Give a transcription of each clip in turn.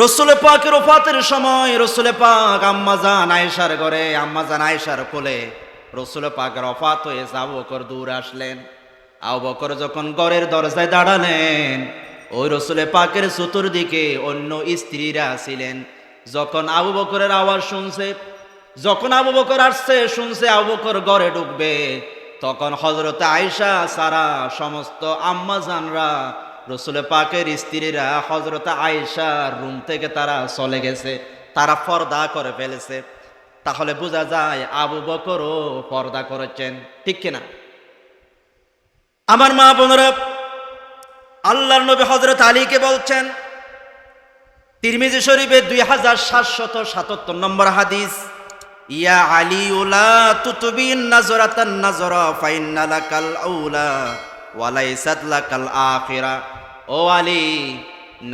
রসুল পাকের ওফাতের সময় রসুল পাক আম্মাজান আয়েশার ঘরে, আম্মাজান আয়েশার কোলে রসুল পাকের ওফাত হয়েছে। আবু বকর দূরে আসলেন। আবু বকর যখন ঘরের দরজায় দাঁড়ালেন, ওই রসুল পাকের চতুর্দিকে অন্য স্ত্রীরা ছিলেন। যখন আবু বকরের আওয়াজ শুনছে, যখন আবু বকর আসছে শুনছে আবু বকর ঘরে ঢুকবে, তখন হযরত আয়েশা সারা সমস্ত আম্মাজানরা রসুল পাকের স্ত্রীরা হযরত আয়েশার রুম থেকে তারা চলে গেছে, তারা পর্দা করে ফেলেছে। তাহলে বোঝা যায় আবু বকরও পর্দা করেছেন, ঠিক কিনা? আমার মা বোনেরা, আল্লাহর নবী হযরত আলীকে বলছেন, তিরমিজি শরীফে 2777 নম্বর হাদিস, ইয়া আলী লা তুতবিন নাজরাতান নাজরা ফাইন্না লাকাল আউলা ওয়া লাইসাত লাকাল আখিরা। ও আলী,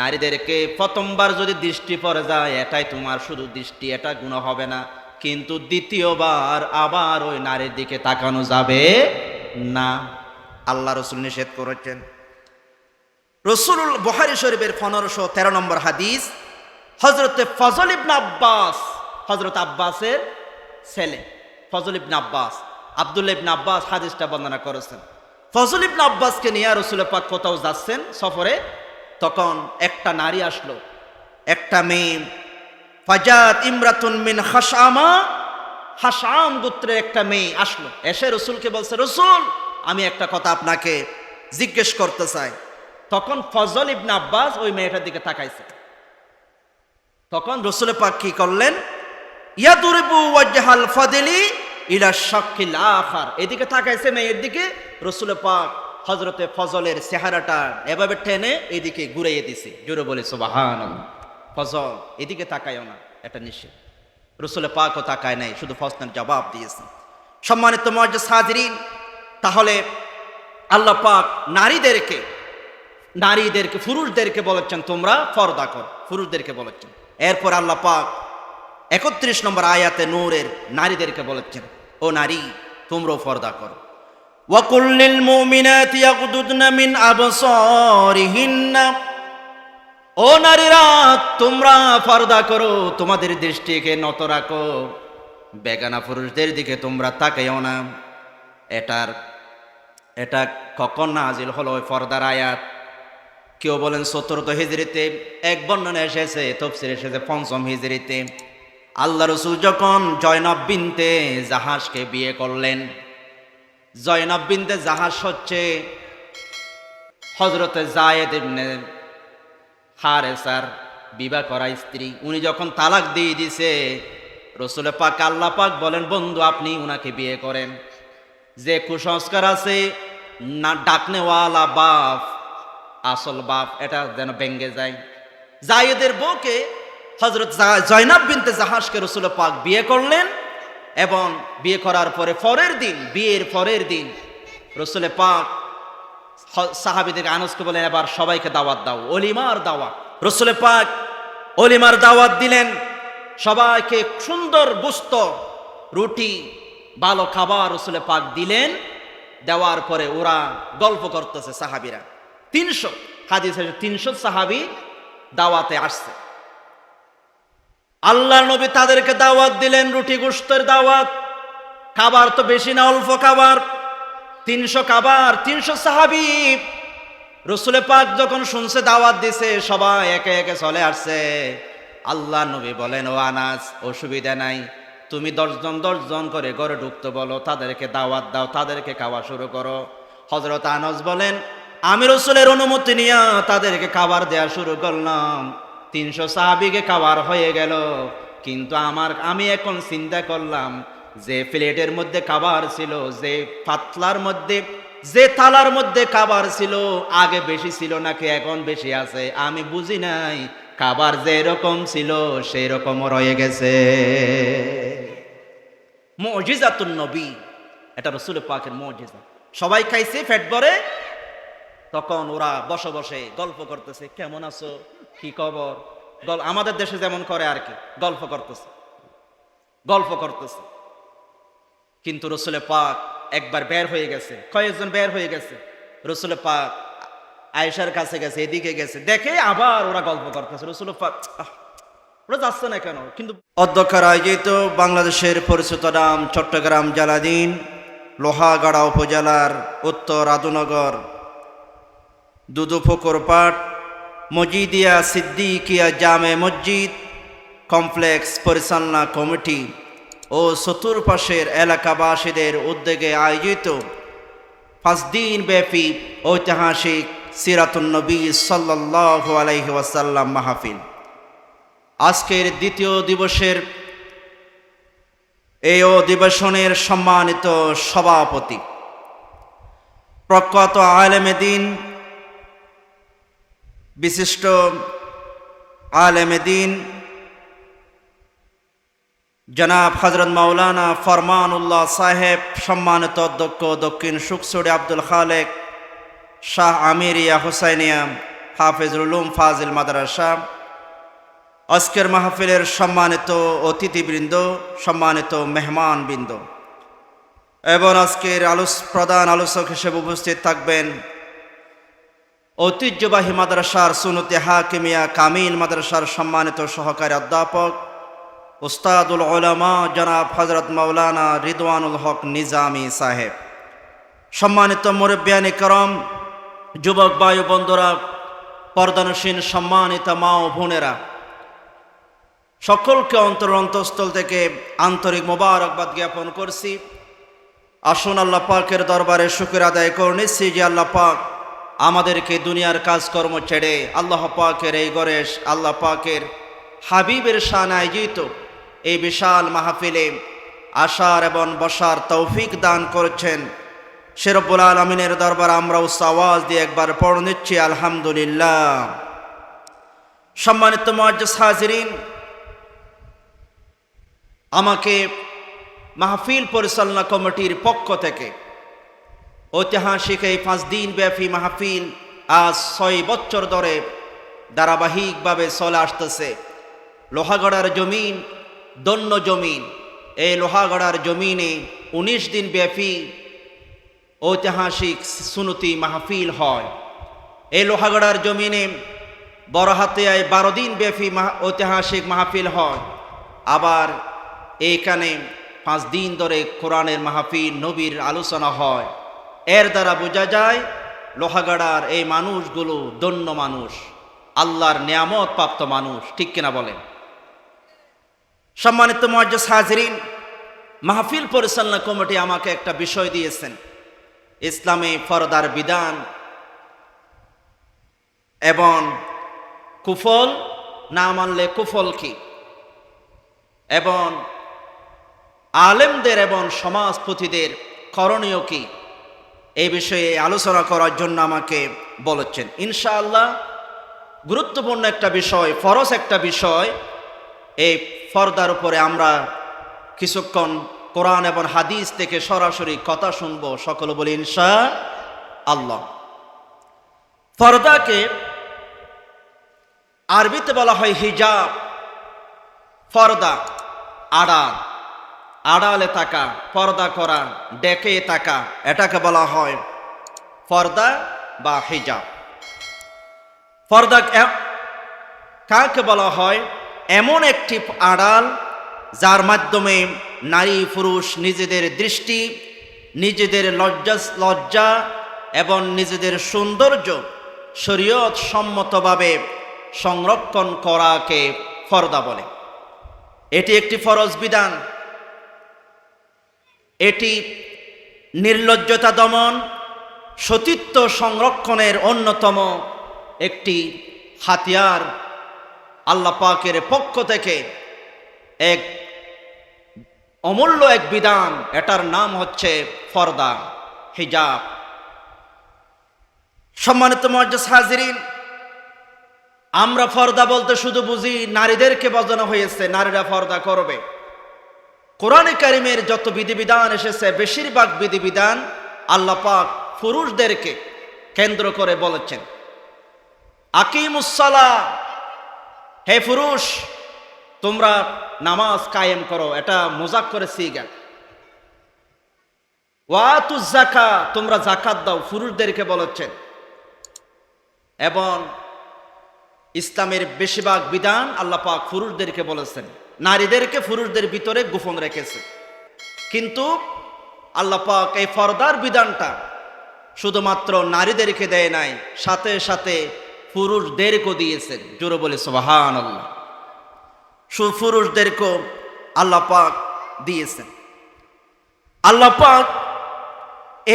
নারীদেরকে প্রথমবার যদি দৃষ্টি পড়ে যায় এটাই তোমার শুধু দৃষ্টি, এটা গুনাহ হবে না, কিন্তু দ্বিতীয়বার আবার ওই নারীর দিকে তাকানো যাবে না। আল্লাহ রাসূল নিষেধ করেছেন। রসুল বুখারী শরীফের 1513 নম্বর হাদিস, হযরতে ফজল ইবনে আব্বাস, হযরত আব্বাসের ছেলে ফজল ইবনে আব্বাস, আব্দুল্লাহ ইবনে আব্বাস হাদিসটা বর্ণনা করেছেন। ফজল ইবনে আব্বাসকে নিয়ে রাসূল পাক কোথাও যাচ্ছেন সফরে, তখন একটা নারী আসলো, একটা মেয়ে, ফাজাত ইমরাতুন মিন খাশআমা, হাশআম গোত্রের একটা মেয়ে আসলো, এসে রসুলকে বলছে, রসুল আমি একটা কথা আপনাকে জিজ্ঞেস করতে চাই। তখন ফজল ইবনে আব্বাস ওই মেয়েটার দিকে তাকাইছে। তখন রসুল পাক কি করলেন, ইয়াদুরিবু ওয়াজহাল ফাদলি ইলা শাক্কিল আখার, এদিকে তাকাইছে মেয়ের দিকে। রসুল পাক হযরতে ফজলের চেহারাটা এভাবে টেনে এদিকে ঘুরাইয়ে দিছে। জোরে বলে সুবহানাল্লাহ। ফজল এদিকে তাকায়ও না, এটা নিষেধ। রসুল পাকও তাকায় নাই, শুধু প্রশ্নের জবাব দিয়েছে। সম্মানিত মুআজ্জিজ হাজিরিন, তাহলে আল্লাহ পাক নারীদেরকে পুরুষদেরকে বলেছেন তোমরা পর্দা কর, পুরুষদেরকে বলেছেন। এরপর আল্লাহ পাক 31 নম্বর আয়াতে নূরের নারীদেরকে বলেছেন, ও নারী তোমরাও পর্দা করো। ওয়া কুল্লিল মুমিনাতি ইয়াগুদুদনা মিন আবসারিহিন্না, ও নারীরা তোমরা পর্দা করো, তোমাদের দৃষ্টিকে নত রাখো, বেগানা পুরুষদের দিকে তোমরা তাকাইও না। এটা কখন নাজিল হলো ওই পর্দার আয়াত? কেউ বলেন 4th হিজরিতে, এক বর্ণনা এসেছে তাফসীরে এসেছে 5ম হিজরিতে। আল্লাহ রসুল যখন জয়নব বিনতে জাহাজকে বিয়ে করলেন, জয়নব বিনতে জাহাজ হচ্ছে হযরতে যায়েদ ইবনে হারেসার বিবাহ করা স্ত্রী। উনি যখন তালাক দিয়ে দিছে, রসুল পাক আল্লাহ পাক বলেন, বন্ধু আপনি উনাকে বিয়ে করেন। যে কুসংস্কার আছে না ডাকনেওয়ালা বাপ আসল বাপ, এটা যেন ভেঙ্গে যায়। যায়েদের বউকে হযরত জয়নব বিনতে জাহাজকে রসুল পাক বিয়ে করলেন, এবং বিয়ে করার পরে বিয়ের পরের দিন রসুল পাক সাহাবীদের আনাসকে বলেন, এবার সবাইকে দাওয়াত দাও, অলিমার দাওয়াত। রসুল পাক অলিমার দাওয়াত দিলেন, সবাইকে সুন্দর গোশত, রুটি, ভালো খাবার রসুল পাক দিলেন। দেওয়ার পরে ওরা গল্প করতেছে সাহাবীরা। 300 হাদিসে 300 সাহাবী দাওয়াতে আসছে। আল্লাহ নবী তাদেরকে দাওয়াত দিলেন, রুটি গোশতের দাওয়াত। খাবার তো বেশি না, অল্প খাবার, 300 খাবার, 300 সাহাবী। রসুল পাক যখন শুনছে দাওয়াত দিছে, সবাই একে একে চলে আসছে। আল্লাহ নবী বলেন, ও আনাস অসুবিধা নাই, তুমি 10 জন করে ঘরে ঢুকতে বলো, তাদেরকে দাওয়াত দাও, তাদেরকে খাওয়া শুরু করো। হযরত আনাস বলেন, আমি রসুলের অনুমতি নিয়ে তাদেরকে খাবার দেয়া শুরু করলাম। 300 সাহাবীকে খাবার হয়ে গেল, কিন্তু আমি এখন চিন্তা করলাম, যে প্লেটের মধ্যে খাবার ছিল, যে পাতলার মধ্যে, যে থালার মধ্যে খাবার ছিল, আগে বেশি ছিল নাকি এখন বেশি আছে আমি বুঝি নাই। খাবার যে রকম ছিল সেই রকম রয়ে গেছে। মুজিজাতুন নবী, এটা রসুল পাকের মুজিজা। সবাই খাইছে পেট ভরে, তখন ওরা বসে বসে গল্প করতেছে, কেমন আছো, কি খবর, আমাদের দেশে যেমন করে আর কি, গল্প করতেছে। কিন্তু রসুল পাক একবার বের হয়ে গেছে, কয়েকজন বের হয়ে গেছে। রসুল পাক আয়েশার কাছে গেছে, এদিকে গেছে, দেখে আবার ওরা গল্প করতেছে। রাসূল পাক ওরা যাচ্ছে না কেন? কিন্তু অধ্যক্ষের আয়োজিত বাংলাদেশের পরিচিত নাম চট্টগ্রাম জেলাধীন লোহাগাড়া উপজেলার উত্তর আদুনগর দুদুপুকুর পাট মজিদিয়া সিদ্দিকিয়া জামে মসজিদ কমপ্লেক্স পরিচালনা কমিটি ও চতুর্পাশের এলাকাবাসীদের উদ্যোগে আয়োজিত 5 দিন ব্যাপী ঐতিহাসিক সিরাতুন নবী সাল্লাল্লাহু আলাইহি ওয়াসাল্লাম মাহফিল আজকের দ্বিতীয় দিবসের এই অধিবেশনের সম্মানিত সভাপতি প্রখ্যাত আলেমে দ্বীন বিশিষ্ট আলেমে দ্বীন জনাব হযরত মাওলানা ফরমানুল্লাহ সাহেব, সম্মানিত অধ্যক্ষ দক্ষিণ সুকচুড়ি আব্দুল খালেক শাহ আমিরিয়া হুসাইনিয়া হাফেজুল উলুম ফাজিল মাদ্রাসা, আজকের মাহফিলের সম্মানিত অতিথিবৃন্দ, সম্মানিত মেহমানবৃন্দ এবং আজকের প্রধান আলোচক হিসেবে উপস্থিত থাকবেন ঐতিহ্যবাহী মাদ্রাসার সুন্নতে হাকিমিয়া কামিল মাদ্রাসার সম্মানিত সহকারী অধ্যাপক উস্তাদুল উলামা জনাব হযরত মাওলানা রিদওয়ানুল হক নিজামী সাহেব, সম্মানিত মুরব্বিয়ানে করম, যুবক ভাই বন্ধুরা, পর্দানসীন সম্মানিত মা ও বোনেরা, সকলকে অন্তঃস্থল থেকে আন্তরিক মোবারকবাদ জ্ঞাপন করছি। আসুন আল্লাহ পাকের দরবারে শুকর আদায় করে নিচ্ছি যে আল্লাহ পাক আমাদেরকে দুনিয়ার কাজকর্ম ছেড়ে আল্লাহ পাকের এই গরেশ আল্লাহ পাকের হাবিবের শান আয়োজিত এই বিশাল মাহফিলে আসার এবং বসার তৌফিক দান করেছেন। সে রব্বুল আলামিনের দরবারে আমরা উচ্চ আওয়াজ দিয়ে একবার পড়ে নিচ্ছি আলহামদুলিল্লাহ। সম্মানিত মুআজ্জিজ হাজিরিন, আমাকে মাহফিল পরিচালনা কমিটির পক্ষ থেকে ঐতিহাসিক এই 5 দিন ব্যাপী মাহফিল আজ 6 বছর ধরে ধারাবাহিকভাবে চলে আসতেছে। লোহাগড়ার জমিন দন্য জমিন, এই লোহাগড়ার জমিনে 19 দিন ব্যাপী ঐতিহাসিক সুন্নতি মাহফিল হয়। এই লোহাগড়ার জমিনে বড়হাতিয়ায় 12 দিন ব্যাপী ঐতিহাসিক মাহফিল হয়। আবার এইখানে 5 দিন ধরে কোরআনের মাহফিল, নবীর আলোচনা হয়। এর দ্বারা বোঝা যায় লোহাগড়ার এই মানুষগুলো ধন্য মানুষ, আল্লাহর নিয়ামত প্রাপ্ত মানুষ, ঠিক কিনা বলেন? সম্মানিত মুআজ্জিজ হাজিরিন, মাহফিল পরিচালনা কমিটি আমাকে একটা বিষয় দিয়েছেন, ইসলামে পর্দার বিধান এবং কুফল না মানলে কুফল কি, এবং আলেমদের এবং সমাজপতিদের করণীয় কি, এই বিষয়ে আলোচনা করার জন্য আমাকে বলেছেন। ইনশাআল্লাহ গুরুত্বপূর্ণ একটা বিষয়, ফরজ একটা বিষয়, এই পর্দার উপরে আমরা কিছুক্ষণ কোরআন এবং হাদিস থেকে সরাসরি কথা শুনবো। সকলে বলি ইনশাআল্লাহ। পর্দাকে আরবিতে বলা হয় হিজাব। পর্দা আড়াল, আড়ালে থাকা, পর্দা করা, ডেকে থাকা, এটাকে বলা হয় পর্দা বা হিজাব। পর্দা কাকে বলা হয়? এমন একটি আড়াল যার মাধ্যমে নারী পুরুষ নিজেদের দৃষ্টি, নিজেদের লজ্জা এবং নিজেদের সৌন্দর্য শরীয়ত সম্মতভাবে সংরক্ষণ করাকে পর্দা বলে। এটি একটি ফরজ বিধান। এটি নির্লজ্জতা দমন, সতীত্ব সংরক্ষণের অন্যতম একটি হাতিয়ার। আল্লাহ পাকের পক্ষ থেকে এক অমূল্য এক বিধান, এটার নাম হচ্ছে পর্দা, হিজাব। সম্মানিত মুআজ্জিজ হাজিরিন, আমরা পর্দা বলতে শুধু বুঝি নারীদেরকে বোঝানো হয়েছে নারীরা পর্দা করবে। কোরআনে কারিমের যত বিধিবিধান এসেছে বেশিরভাগ বিধিবিধান আল্লাহ পাক পুরুষদেরকে কেন্দ্র করে বলেছেন। আকিমুস সালাহ, হে পুরুষ তোমরা নামাজ কায়েম করো, এটা মুজাক্করে সিগা। ওয়াতুজ যাকাত, তোমরা যাকাত দাও, পুরুষদেরকে বলেছেন। এবং ইসলামের বেশিরভাগ বিধান আল্লাহ পাক পুরুষদেরকে বলেছেন, নারীদেরকে পুরুষদের ভিতরে গোপন রেখেছে। কিন্তু আল্লাহ পাক এই পর্দার বিধানটা শুধুমাত্র নারীদেরকে দেয় নাই, সাথে সাথে পুরুষদেরকেও দিয়েছেন। জোরে বলে সুবহানাল্লাহ। পুরুষদেরকেও আল্লাহ পাক দিয়েছেন। আল্লাহ পাক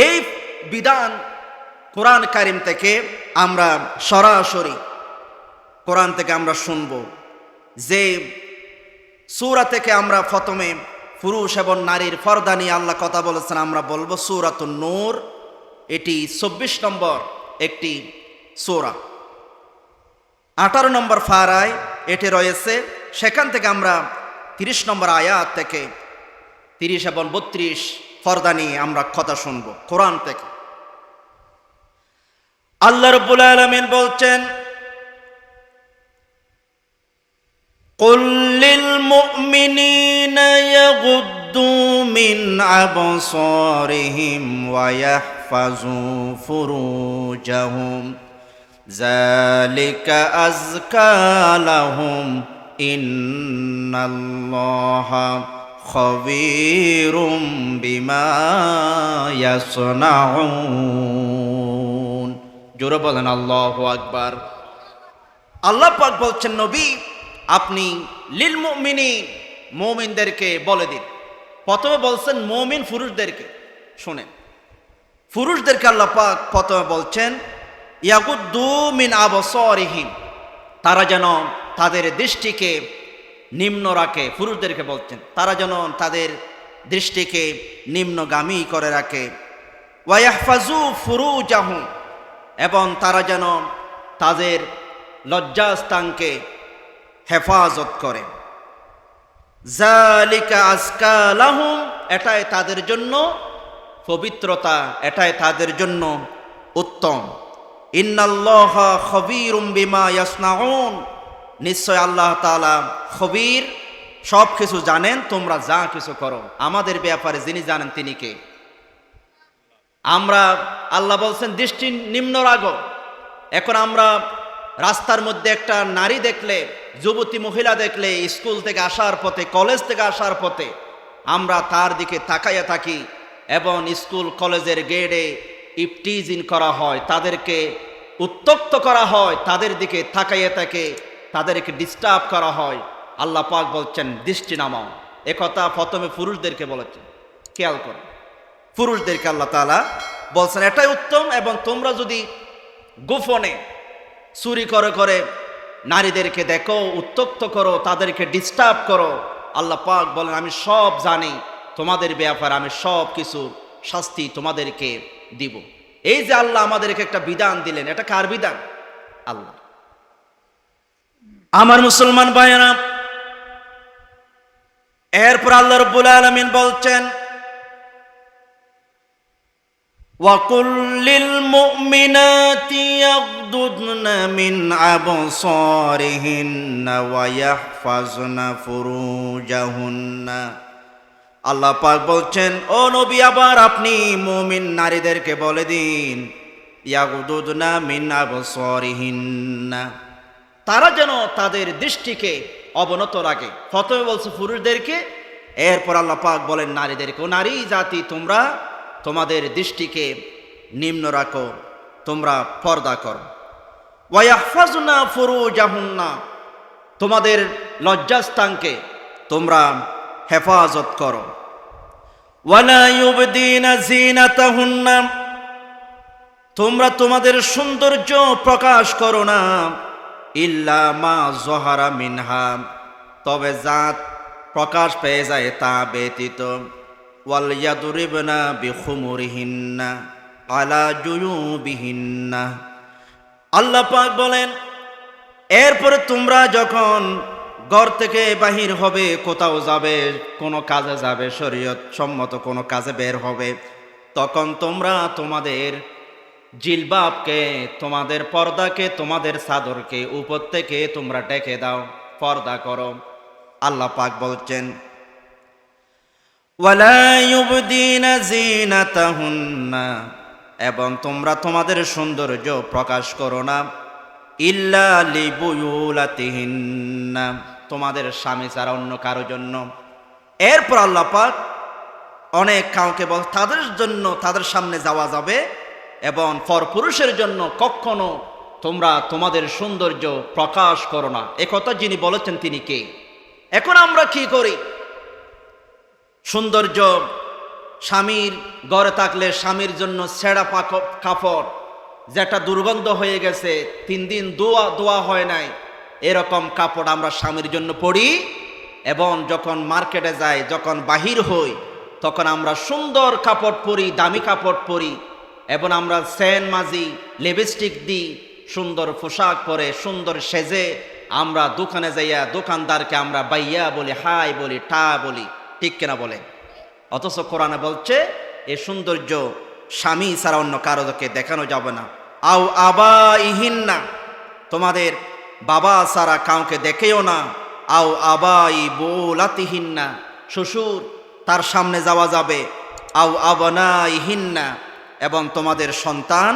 এই বিধান কোরআন কারিম থেকে আমরা সরাসরি কোরআন থেকে আমরা শুনব, যে সূরা থেকে আমরা প্রথমে পুরুষ এবং নারীর পর্দা নিয়ে আল্লাহ কথা বলেছেন, আমরা বলবো সূরাতুন নূর। এটি ২৪ নম্বর একটি সূরা, ১৮ নম্বর ফারায় এটি রয়েছে। সেখান থেকে আমরা ৩০ নম্বর আয়াত থেকে ৩০ এবং ৩২ পর্দা নিয়ে আমরা কথা শুনব কোরআন থেকে। আল্লাহ রাব্বুল আলামিন বলছেন, কুল লিল মুমিনিনা ইয়াগুদ্দু মিন আবসারিহিম ওয়া ইয়াহফাজু ফুরুজাহুম যালিকা আযকা লাহুম ইন্নাল্লাহা খাবীরুম বিমা ইয়াসনাউন। জোরে বলেন আল্লাহু আকবার। আল্লাহ পাক বলছেন, নবী আপনি লিল মুমিনিন, মুমিনদেরকে বলে দিন। প্রথমে বলছেন মুমিন পুরুষদেরকে, শুনেন, পুরুষদেরকে আল্লাহ পাক প্রথমে বলছেন ইয়াগুদ্দু মিন আবসারিহিম, তারা যেন তাদের দৃষ্টিকে নিম্ন রাখে। পুরুষদেরকে বলছেন তারা যেন তাদের দৃষ্টিকে নিম্নগামী করে রাখে। ওয়া ইয়াহফাজু ফুরুজাহুম, এবং তারা যেন তাদের লজ্জাস্থানকে হেফাজত করে। যালিকা আযকা লাহুম, এটাই তাদের জন্য পবিত্রতা, এটাই তাদের জন্য উত্তম। ইন্নাল্লাহা খবীরুম বিমা ইয়াসনাউন, নিশ্চয় আল্লাহ তাআলা খবীর, সব কিছু জানেন, তোমরা যা কিছু করো। আমাদের ব্যাপারে যিনি জানেন তিনি কে? আমরা, আল্লাহ বলছেন দৃষ্টি নিম্ন রাখো। এখন আমরা রাস্তার মধ্যে একটা নারী দেখলে, যুবতী মহিলা দেখলে, স্কুল থেকে আসার পথে, কলেজ থেকে আসার পথে আমরা তার দিকে তাকাইয়া থাকি, এবং স্কুল কলেজের গেটে ইফটিজিং করা হয়, তাদেরকে উত্তক্ত করা হয়, তাদের দিকে তাকাইয়া থাকে, তাদেরকে ডিস্টার্ব করা হয়। আল্লাহ পাক বলছেন দৃষ্টি নামাও। একথা প্রথমে পুরুষদেরকে বলেছেন, খেয়াল করো, পুরুষদেরকে আল্লাহ তাআলা বলছেন এটাই উত্তম। এবং তোমরা যদি গোপনে চুরি করে করে নারীদেরকে দেখো, উত্তক্ত করো, তাদেরকে ডিস্টার্ব করো, আল্লাহ পাক বলেন আমি সব জানি, তোমাদের ব্যাপারে আমি সব কিছু শাস্তি তোমাদেরকে দিব। এই যে আল্লাহ আমাদেরকে একটা বিধান দিলেন, এটা কার বিধান? আল্লাহ। আমার মুসলমান ভাইয়েরা, এরপর আল্লাহ রাব্বুল আলামিন বলছেন وَقُلْ لِلْمُؤْمِنَاتِ يَغْضُضْنَ مِنْ أَبْصَارِهِنَّ وَيَحْفَظْنَ فُرُوجَهُنَّ। আল্লাহ পাক বলছেন, ও নবী, আবার আপনি মুমিন নারীদেরকে বলে দিন ইয়াগুদুদনা মিন আবসারিহিন্না, তারা যেন তাদের দৃষ্টিকে অবনত রাখে। প্রথমে বলছে পুরুষদেরকে, এরপর আল্লাহ পাক বলেন নারীদেরকে, ও নারী জাতি, তোমরা তোমাদের দৃষ্টিকে নিম্ন রাখো, তোমরা পর্দা করো। ওয়া ইয়াহফাজনা ফুরুজাহুন্না, তোমাদের লজ্জাস্থানকে তোমরা হেফাজত করো। ওয়ালা ইউবদিনা যিনাতাহুন্না, তোমরা তোমাদের সৌন্দর্য প্রকাশ করো না, ইল্লা মা যহারা মিনহা, তবে যা প্রকাশ পেয়ে যায় তা ব্যতীত। ওয়াল ইয়াদরিবনা বিখুমুরিহিন্না আলা জুয়ুবিহিন্না, আল্লাহ পাক বলেন এরপরে তোমরা যখন ঘর থেকে বাহির হবে, কোথাও যাবে, কোনো কাজে যাবে, শরীয়ত সম্মত কোনো কাজে বের হবে, তখন তোমরা তোমাদের জিলবাবকে, তোমাদের পর্দাকে, তোমাদের চাদরকে উপর থেকে তোমরা ঢেকে দাও, পর্দা করো। আল্লাহ পাক বলছেন ওয়ালা ইউবদিনা যিনাতাহুন্না, এবং তোমরা তোমাদের সৌন্দর্য প্রকাশ করো না ইল্লা লিবুয়ুলাতিহিন্না, তোমাদের স্বামী ছাড়া অন্য কারো জন্য। এরপর আল্লাহ পাক অনেক কাউকে বল তাদের জন্য তাদের সামনে যাওয়া যাবে, এবং পরপুরুষের জন্য কখনো তোমরা তোমাদের সৌন্দর্য প্রকাশ করো না। একথা যিনি বলেছেন তিনি কে? এখন আমরা কি করি? সৌন্দর্য, স্বামীর ঘরে থাকলে স্বামীর জন্য ছেঁড়া কাপড় যেটা দুর্গন্ধ হয়ে গেছে, 3 দিন ধোয়া হয় নাই, এরকম কাপড় আমরা স্বামীর জন্য পরি। এবং যখন মার্কেটে যাই, যখন বাহির হই, তখন আমরা সুন্দর কাপড় পরি, দামি কাপড় পরি, এবং আমরা সেন মাজি, লিপস্টিক দিই, সুন্দর পোশাক পরে সুন্দর সেজে আমরা দোকানে যাইয়া দোকানদারকে আমরা বাইয়া বলি, হাই বলি, টা বলি, ঠিক কিনা বলে? অথচ কোরআনে বলছে এই সৌন্দর্য স্বামী ছাড়া অন্য কারোকে দেখানো যাবে না। আও আবাইহিন্না, তোমাদের বাবা ছাড়া কাউকে দেখেও না। আও আবাই বুলাতিহিন্না, শ্বশুর তার সামনে যাওয়া যাবে। আও আবনাইহিন্না, এবং তোমাদের সন্তান।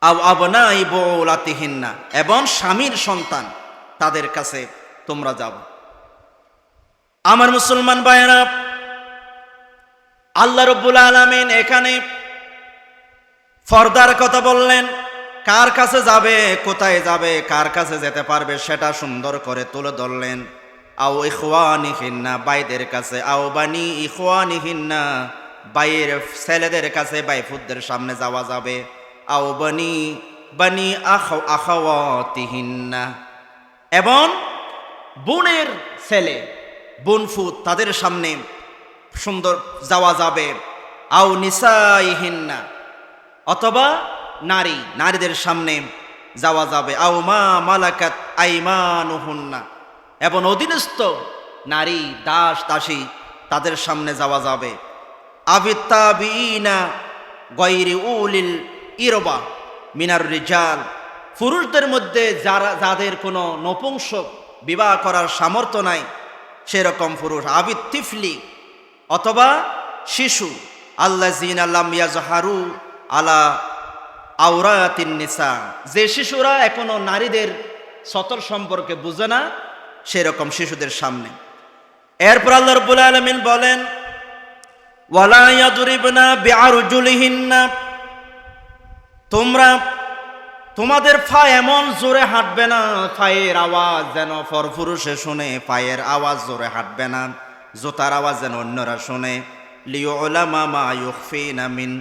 আও আবনাই বুলাতিহিন্না, এবং স্বামীর সন্তান, তাদের কাছে তোমরা যাও। আমার মুসলমান ভাইয়েরা, আল্লাহ রাব্বুল আলামিন এখানে পর্দার কথা বললেন। কার কাছে যাবে, কোথায় যাবে, কার কাছে যেতে পারবে সেটা সুন্দর করে তুলে ধরলেন। আও ইখওয়ানিহিন্না, বাইদের কাছে। আও বানি ইখওয়ানিহিন্না, বাইয়ের ছেলেদের কাছে, বাইফুদদের সামনে যাওয়া যাবে। আও বানি আখাওয়াতিহিন্না, এবং বোনের ছেলে, বোনফুত, তাদের সামনে সুন্দর যাওয়া যাবে। আও নিসাইহিন্না, অথবা নারীদের সামনে যাওয়া যাবে। আও মা মালাকাত আইমানুহুন্না, এবং অধীনস্থ নারী, দাস দাসী, তাদের সামনে যাওয়া যাবে। আবিত্তাবিনা গায়রি উলিল ইরবা মিনার রিজাল, পুরুষদের মধ্যে যাদের কোনো নপুংসক বিবাহ করার সামর্থ্য নাই সেরকম পুরুষ। আবিত্তিফলি, অথবা শিশু। আল্লাযিনা লাম ইয়াজহারু আলা আওরাতিন নিসা, যে শিশুরা এখনো নারীদের সতর সম্পর্কে বুঝে না, সেরকম শিশুদের সামনে। এরপর আল্লাহ রাব্বুল আলামিন বলেন, ওয়ালা ইয়াদরিবনা বিআরজুলিহিন্না, তোমরা তোমাদের পা এমন জোরে হাঁটবে না, পায়ের আওয়াজ যেন পরপুরুষে শুনে, পায়ের আওয়াজ জোরে হাঁটবে না, জুতার আওয়াজ যেন অন্যরা শুনে। লিউলামা মা ইউখফিনা মিন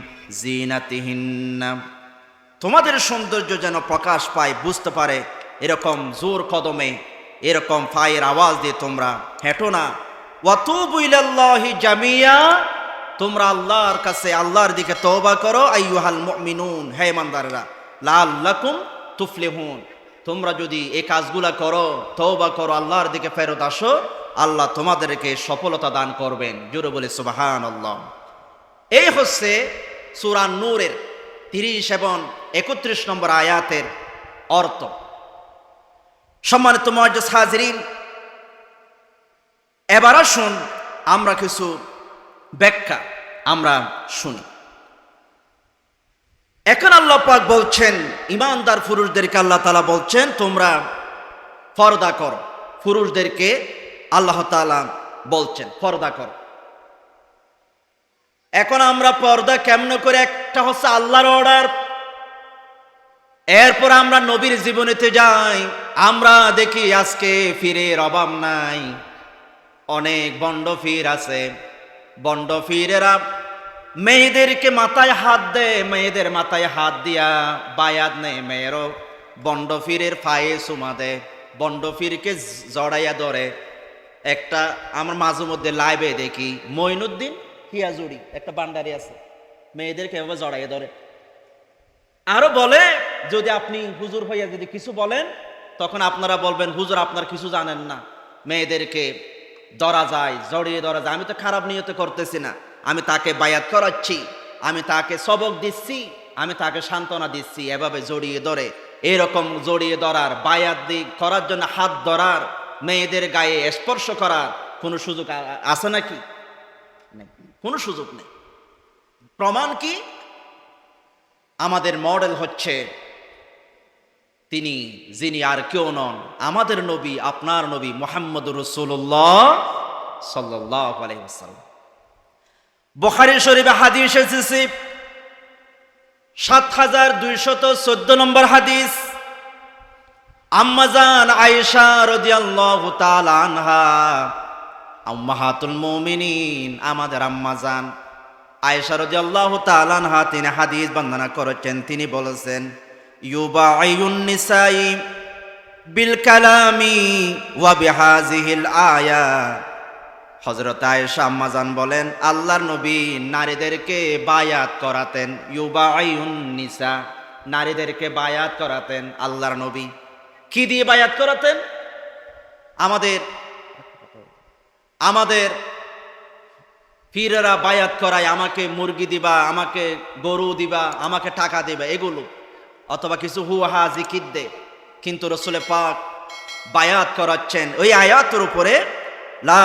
জিনাতিহিন্না, তোমাদের সৌন্দর্য যেন প্রকাশ পায়, বুঝতে পারে, এরকম জোর কদমে, এরকম পায়ের আওয়াজ দিয়ে তোমরা হেঁটো না। ওয়াতুবু ইলাল্লাহি জামিয়া, তোমরা আল্লাহর কাছে, আল্লাহর দিকে তওবা করো। আইয়ুহাল মুমিনুন, হে ইমানদাররা, লাআল্লাকুম তুফলিহুন, তোমরা যদি এই কাজগুলা করো, তওবা করো, আল্লাহর দিকে ফেরত আসো, আল্লাহ তোমাদেরকে সফলতা দান করবেন। জোরে বলে সুবহানাল্লাহ। এই হচ্ছে সূরা নূরের 30 এবং 31 নম্বর আয়াতের অর্থ। সম্মানিত মুআজ্জিজ হাজিরিন, এবার আসুন আমরা কিছু ব্যাখ্যা আমরা শুনি। এখন আল্লাহ পাক বলছেন, ইমানদার পুরুষদেরকে আল্লাহ তাআলা বলছেন তোমরা পর্দা করো। পুরুষদেরকে আল্লাহ তাআলা বলছেন পর্দা করো। এখন আমরা পর্দা কেমন করে, একটা হচ্ছে আল্লাহর অর্ডার, এরপর আমরা নবীর জীবনীতে যাই, আমরা দেখি আজকে ফিরের অভাব নাই। অনেক বন্ড ফির আছে, বন্ড ফিরেরা মেয়েদেরকে মাথায় হাত দেয়, মেয়েদের মাথায় হাত দিয়া বায়াত নেয়, মেয়েরও বন্ড ফিরের পায়ে চুমা দেয়, বন্ড ফিরকে জড়াইয়া ধরে। একটা আমার মাঝে মধ্যে লাইভে দেখি, মঈনুদ্দিন হিয়াজুড়ি একটা বান্ডারি আছে, মেয়েদেরকে এভাবে জড়াইয়া ধরে। আরো বলে, যদি আপনি হুজুর হইয়া যদি কিছু বলেন, তখন আপনারা বলবেন হুজুর আপনার কিছু জানেন না, মেয়েদেরকে ধরা যায়, জড়িয়ে ধরা যায়। আমি তো খারাপ নিয়তে করতেছি না, আমি তাকে বায়াত করাচ্ছি, আমি তাকে সবক দিচ্ছি, আমি তাকে সান্ত্বনা দিচ্ছি। এভাবে জড়িয়ে ধরে, এরকম জড়িয়ে ধরার, বায়াত করার জন্য হাত ধরার, মেয়েদের গায়ে স্পর্শ করার কোনো সুযোগ আছে নাকি? নেই, কোনো সুযোগ নেই। প্রমাণ কি? আমাদের মডেল হচ্ছে তিনি যিনি আর কেউ নন, আমাদের নবী, আপনার নবী মুহাম্মদুর রাসূলুল্লাহ সাল্লাল্লাহু আলাইহি ওয়াসাল্লাম। বুখারী শরীফে হাদিস এসেছে ৭২১৪ নম্বর হাদিস, আম্মাজান আয়েশা রাদিয়াল্লাহু তাআলা আনহা, উম্মাহাতুল মুমিনিন, আমাদের আম্মাজান আয়েশা রাদিয়াল্লাহু তাআলা আনহা তিনি হাদিস বর্ণনা করেছেন। তিনি বলেছেন, ইউবাইউন নিসাই বিল কালামি ওয়া বিহাযিহিল আয়া। হযরত আয়েশা আম্মাজান বলেন, আল্লাহর নবী নারীদেরকে বায়াত করাতেন। ইউবাইউন নিসা, নারীদেরকে বায়াত করাতেন আল্লাহর নবী। কি দিয়ে বায়াত করাতেন? আমাদের পীরেরা বায়াত করায়, আমাকে মুরগি দিবা, আমাকে গরু দিবা, আমাকে টাকা দিবা, এগুলো, অথবা কিছু হুহা জিকির দে। কিন্তু রাসূল পাক বায়াত করাচ্ছেন ওই আয়াতের উপরে, লা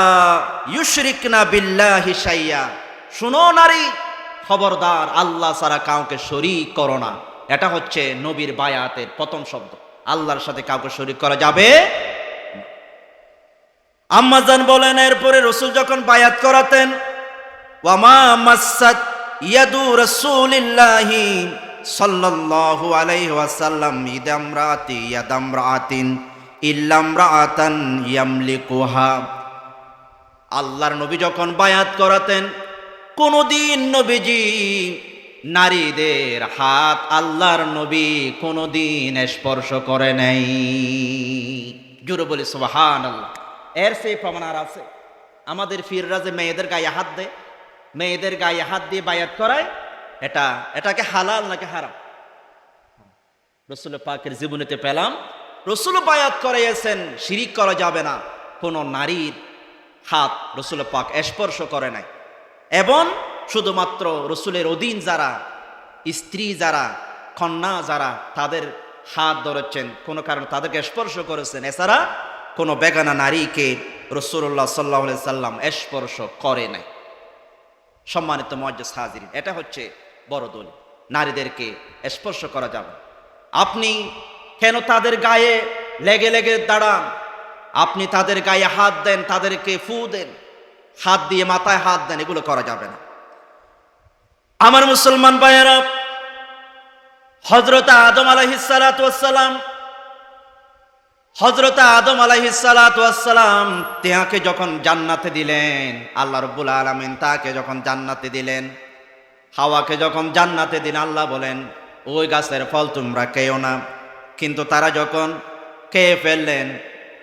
ইউশরিকনা বিল্লাহি শাইয়া। শুনো নারী, খবরদার আল্লাহ ছাড়া কাউকে শরীক করো না। এটা হচ্ছে নবীর বায়াতের প্রথম শব্দ, আল্লাহর সাথে কাউকে শরীক করা যাবে। আম্মাজান বলেন, এরপরে রাসূল যখন বায়াত করাতেন, ওয়ামা মাসাত ইয়াদু রাসূলিল্লাহি সাল্লাল্লাহু আলাইহি ওয়াসাল্লাম ইদামরাতি ইয়াদামরাতিন ইল্লামরাতান ইয়ামলিকুহা। আল্লাহর নবী যখন বায়াত করাতেন, কোনদিন নবীজি নারীদের হাত আল্লাহর নবী কোনদিন স্পর্শ করে নাই। জোরে বলি সুবহানাল্লাহ। এর সেই প্রমাণ আর আছে? আমাদের পীররা যে মেয়েদের গায়ে হাত দেয়, মেয়েদের গায়ে হাত দিয়ে বায়াত করায়, এটাকে হালাল নাকি হারাম? রাসূল পাকের জীবনীতে পেলাম, রাসূল বায়াত করাইয়েছেন শিরিক করা যাবে না, কোন নারীর হাত রাসূল পাক স্পর্শ করে নাই। এবং শুধুমাত্র রাসূলের অধীন যারা স্ত্রী, যারা কন্যা, যারা তাদের হাত ধরেছেন, কোনো কারণে তাদেরকে স্পর্শ করেছেন, এছাড়া কোনো বেগানা নারীকে রাসূলুল্লাহ সাল্লাল্লাহু আলাইহি সাল্লাম স্পর্শ করে নাই। সম্মানিত মুআজ্জিজ হাজিরিন, এটা হচ্ছে বড় দলিল, নারীদেরকে স্পর্শ করা যাবে। আপনি কেন তাদের গায়ে লেগে লেগে দাঁড়ান? আপনি তাদের গায়ে হাত দেন, তাদেরকে ফু দেন, হাত দিয়ে মাথায় হাত দেন, এগুলো করা যাবে না। আমার মুসলমান ভাইয়েরা, হযরত আদম আলাইহিস সালাতু ওয়াস সালাম, হযরত আদম আলাইহিস সালাতু ওয়াস সালাম তাকে যখন জান্নাতে দিলেন, আল্লাহ রাব্বুল আলামিন তাকে যখন জান্নাতে দিলেন, হাওয়াকে যখন জান্নাতে দিন, আল্লাহ বলেন ওই গাছের ফল তোমরা খেও না। কিন্তু তারা যখন খেয়ে ফেললেন,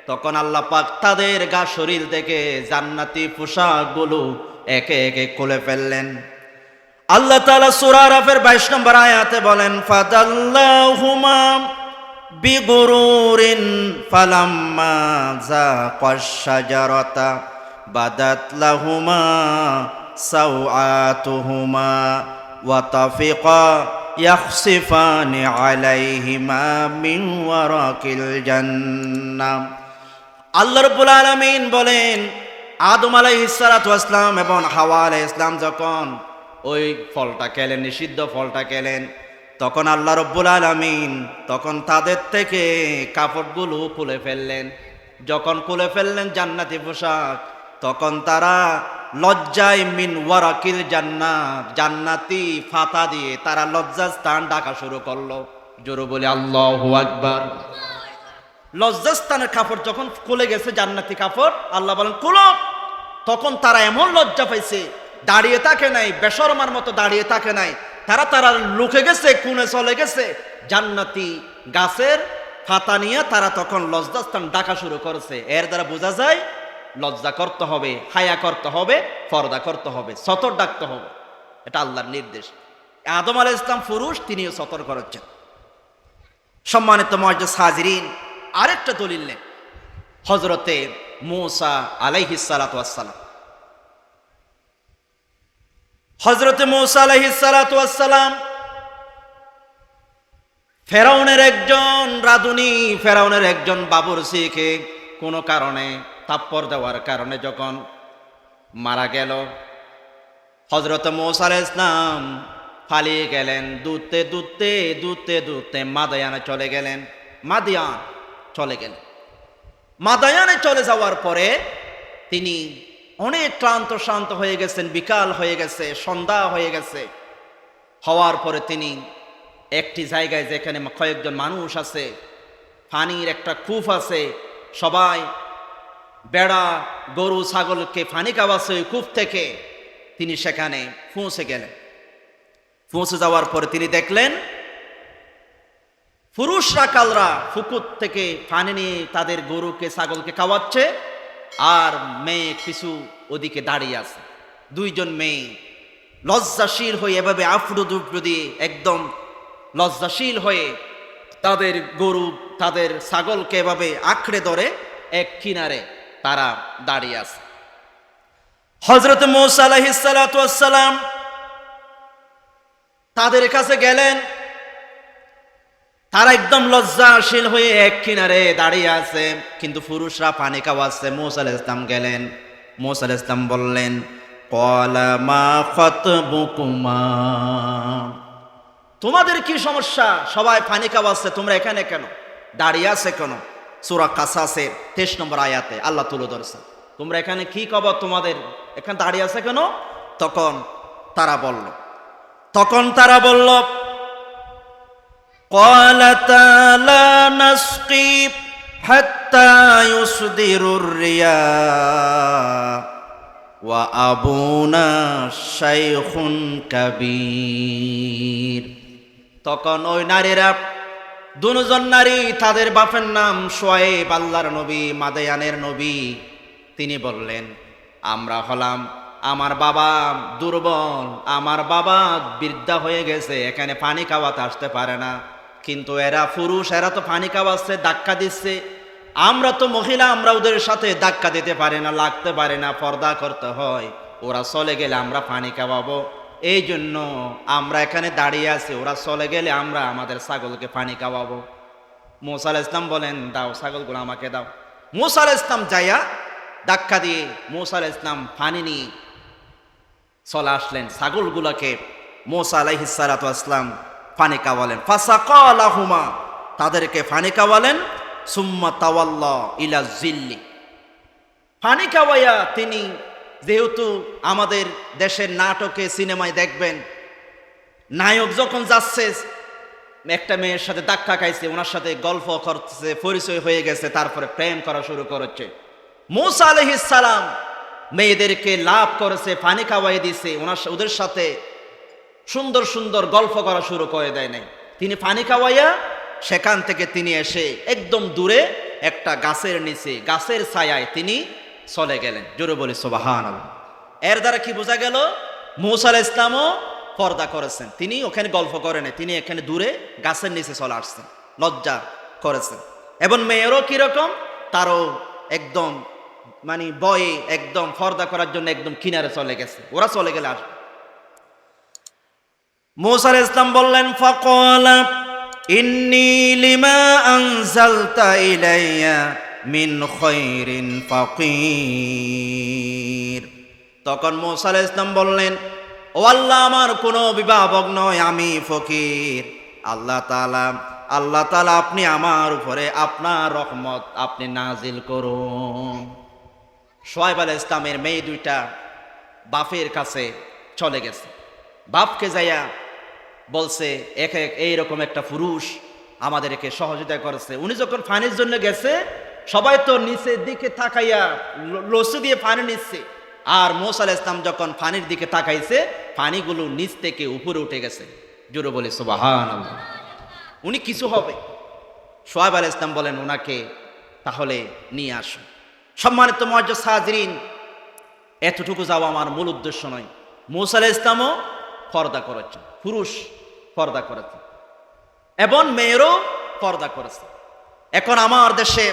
তখন আল্লাহ পাক তাদের গা শরীর থেকে জান্নাতি পোশাকগুলো একে একে খুলে ফেললেন। আল্লাহ তাআলা সূরা আরাফের 22 নম্বর আয়াতে বলেন, ফাদাল্লাহুমা বিগুরুরিন ফালাম্মা যাকাশ শাজারাতা বাদাত লাহুমা সাওআতুহুমা ওয়া তাফিকা ইয়াখসিফানি আলাইহিমা মিন ওয়ারাকিল জান্নাহ। আল্লাহ রাব্বুল আলামিন বলেন, আদম আলাইহিস সালাতু ওয়াস সালাম এবং হাওয়া আলাইহিস সালাম যখন ওই ফলটা খেলেন, নিষিদ্ধ ফলটা খেলেন, তখন আল্লাহ রাব্বুল আলামিন তখন তাদের থেকে কাপড়গুলো খুলে ফেললেন। যখন খুলে ফেললেন জান্নাতি পোশাক, তখন তারা লজ্জায় মিন ওয়ারাকিল জান্নাত, জান্নাতি ফাতা দিয়ে তারা লজ্জাস্থান ঢাকা শুরু করলো। জোরে বলি আল্লাহু আকবার। লজ্জাস্থানের কাপড় যখন খুলে গেছে, জান্নাতি কাপড়, আল্লাহ বলেন খুলো। তখন তারা এমন লজ্জা পাইছে, দাঁড়িয়ে থাকে নাই, বেশরমার মতো দাঁড়িয়ে থাকে নাই, তারা লুকে গেছে, কোণে চলে গেছে, জান্নাতি গাছের ফাতা নিয়ে তারা তখন লজ্জাস্থান ঢাকা শুরু করেছে। এর দ্বারা বোঝা যায় লজ্জা করতে হবে, হায়া করতে হবে, পর্দা করতে হবে, সতর ডাকতে হবে। এটা আল্লাহর নির্দেশ। আদম আলাইহিস সালাম পুরুষ, তিনিও সতর করেছেন। সম্মানিত মুআজ্জিজ হাজিরিন, আরেকটা দলিল নেন, হযরতে মূসা আলাইহিস সালাতু ওয়াস সালাম। হযরতে মূসা আলাইহিস সালাতু ওয়াস সালাম ফেরাউনের একজন রাধুনী, ফেরাউনের একজন বাবুরচিকে কোনো কারণে থাপ্পড় দেওয়ার কারণে যখন মারা গেল, হযরতে মূসা আলাইহিস সালাম পালিয়ে গেলেন, দূতে দূতে দূতে দূতে মাদায়ানে চলে গেলেন। মাদিয়ান চলে গেলেন। মাদায়ানে চলে যাওয়ার পরে তিনি অনেক ক্লান্ত শান্ত হয়ে গেছেন, বিকাল হয়ে গেছে, সন্ধ্যা হয়ে গেছে। হওয়ার পরে তিনি একটি জায়গায়, যেখানে কয়েকজন মানুষ আছে, পানির একটা কূপ আছে, সবাই বেড়া গরু ছাগলকে পানি খাওয়াচ্ছে ওই কূপ থেকে, তিনি সেখানে পৌঁছে গেলেন। পৌঁছে যাওয়ার পরে তিনি দেখলেন পুরুষরা কালরা পুকুর থেকে পানি নিয়ে তাদের গরুকে ছাগলকে খাওয়াচ্ছে, আর মেয়ে কিছু ওদিকে দাঁড়িয়ে আছে। দুইজন মেয়ে লজ্জাশীল হয়ে এভাবে আফ্রু দুফ্রু দিয়ে একদম লজ্জাশীল হয়ে তাদের গরু তাদের ছাগলকে এভাবে আঁকড়ে ধরে এক কিনারে তারা দাঁড়িয়ে আছে। হযরত মূসা আলাইহিস সালাতু ওয়াস সালাম তাদের কাছে গেলেন। তারা একদম লজ্জাশীল হয়ে এক কিনারে দাঁড়িয়ে আছে, কিন্তু পুরুষরা পানি খাওয়াচ্ছে। মূসা আলাইহিস সালাম গেলেন। মূসা আলাইহিস সালাম বললেন, ক্বালা মা খাতবুকুমা, তোমাদের কি সমস্যা? সবাই পানি খাওয়াচ্ছে, তোমরা এখানে কেন দাঁড়িয়ে আছে কেন? সূরা কাসাসের 23 নম্বর আয়াতে আল্লাহ তুলে ধরেছেন, তোমরা এখানে কি খবর, তোমাদের এখানে দাঁড়িয়ে আছে কেন? তখন তারা বলল ক্বালাতা লা নাসকি হাত্তা ইউসদিরুর রিয়া ওয়া আবুনা শাইখুন কাবীর। তখন ওই নারীরা, দুজন নারী, তাদের বাপের নাম শুআয়ব, আল্লাহর নবী, মাদায়ানের নবী, তিনি বললেন, আমরা হলাম, আমার বাবা দুর্বল, আমার বাবা বৃদ্ধা হয়ে গেছে, এখানে পানি খাওয়াতে আসতে পারে না। কিন্তু এরা পুরুষ, এরা তো পানি খাওয়াচ্ছে, ধাক্কা দিচ্ছে। আমরা তো মহিলা, আমরা ওদের সাথে ধাক্কা দিতে পারি না, লাগতে পারে না, পর্দা করতে হয়। ওরা চলে গেলে আমরা পানি খাওয়াবো, এই জন্য আমরা এখানে দাঁড়িয়ে আছি। ওরা চলে গেলে আমরা আমাদের ছাগলকে পানি খাওয়াবো। মূসা আলাইহিস সালাম বলেন, দাও ছাগলগুলো আমাকে দাও। মূসা আলাইহিস সালাম যাইয়া ধাক্কা দিয়ে মূসা আলাইহিস সালাম পানি নিয়ে চলে আসলেন। ছাগলগুলোকে মূসা আলাইহিস সালাতু ওয়াস সালাম পানি খাওয়ালেন। ফাসাকা লাহুমা, তাদেরকে পানি খাওয়ালেন। সুম্মা তাওয়াল্লা ইলা জিল্লি, পানি খাওয়াইয়া তিনি, যেহেতু আমাদের দেশের নাটকে সিনেমায় দেখবেন, নায়ক যখন যাচ্ছে একটা মেয়ের সাথে ধাক্কা খাইছে, ওনার সাথে গল্প করছে, পরিচয় হয়ে গেছে, তারপরে প্রেম করা শুরু করেছে। মূসা আলাইহিস সালাম মেয়েদেরকে লাভ করেছে, পানি খাওয়াই দিছে, ওদের সাথে সুন্দর সুন্দর গল্প করা শুরু করে দেয় নাই। তিনি পানি খাওয়াইয়া সেখান থেকে তিনি এসে একদম দূরে একটা গাছের নিচে, গাছের ছায়ায় তিনি চলে গেলেন। জোরে বলি সুবহানাল্লাহ। এর দ্বারা কি বোঝা গেল? মূসা আলাইহিস সালামও পর্দা করেছেন, তিনি ওখানে গল্প করেন, তিনি এখানে দূরে গাছের নিচে চলে আসছেন, লজ্জা করেছেন। এবং মেয়েরও কিরকম, তারও একদম বয়ে একদম পর্দা করার জন্য একদম কিনারে চলে গেছে, ওরা চলে গেলে আসবে। মূসা আলাইহিস সালাম বললেন, ফাকালা ইন্নী লিমা আনজালতা ইলাইয়া মিন খায়রিন ফাকির। তখন মূসা আলাইহিস সালাম বললেন, ও আল্লাহ, আমার কোনো অভিভাবক নয়, আমি ফকির। আল্লাহ তাআলা আপনি আমার উপরে আপনার রহমত আপনি নাজিল করুন। শুআয়ব আলাইহিস সালামের মেয়ে দুইটা বাপের কাছে চলে গেছে। বাপকে যাইয়া বলছে, এইরকম একটা পুরুষ আমাদেরকে সহযোগিতা করেছে। উনি যখন পানির জন্য গেছে, সবাই তো নিচের দিকে তাকাইয়া লসি দিয়ে পানি নিচ্ছে, আর মূসা আলাইহিস সালাম যখন পানির দিকে তাকাইছে, পানিগুলো নিচ থেকে উপরে উঠে গেছে। জোরে বলি সুবহানাল্লাহ। উনি কিছু হবে। শুআয়ব আলাইহিস সালাম বলেন, ওনাকে তাহলে নিয়ে আসুন। সম্মানিত মুআজ্জাজ হাজিরিন, এতটুকু যাওয়া আমার মূল উদ্দেশ্য নয়। মূসা আলাইহিস সালামও পর্দা করেছেন, পুরুষ পর্দা করেছে এবং মেয়েরও পর্দা করেছে। এখন আমার দেশে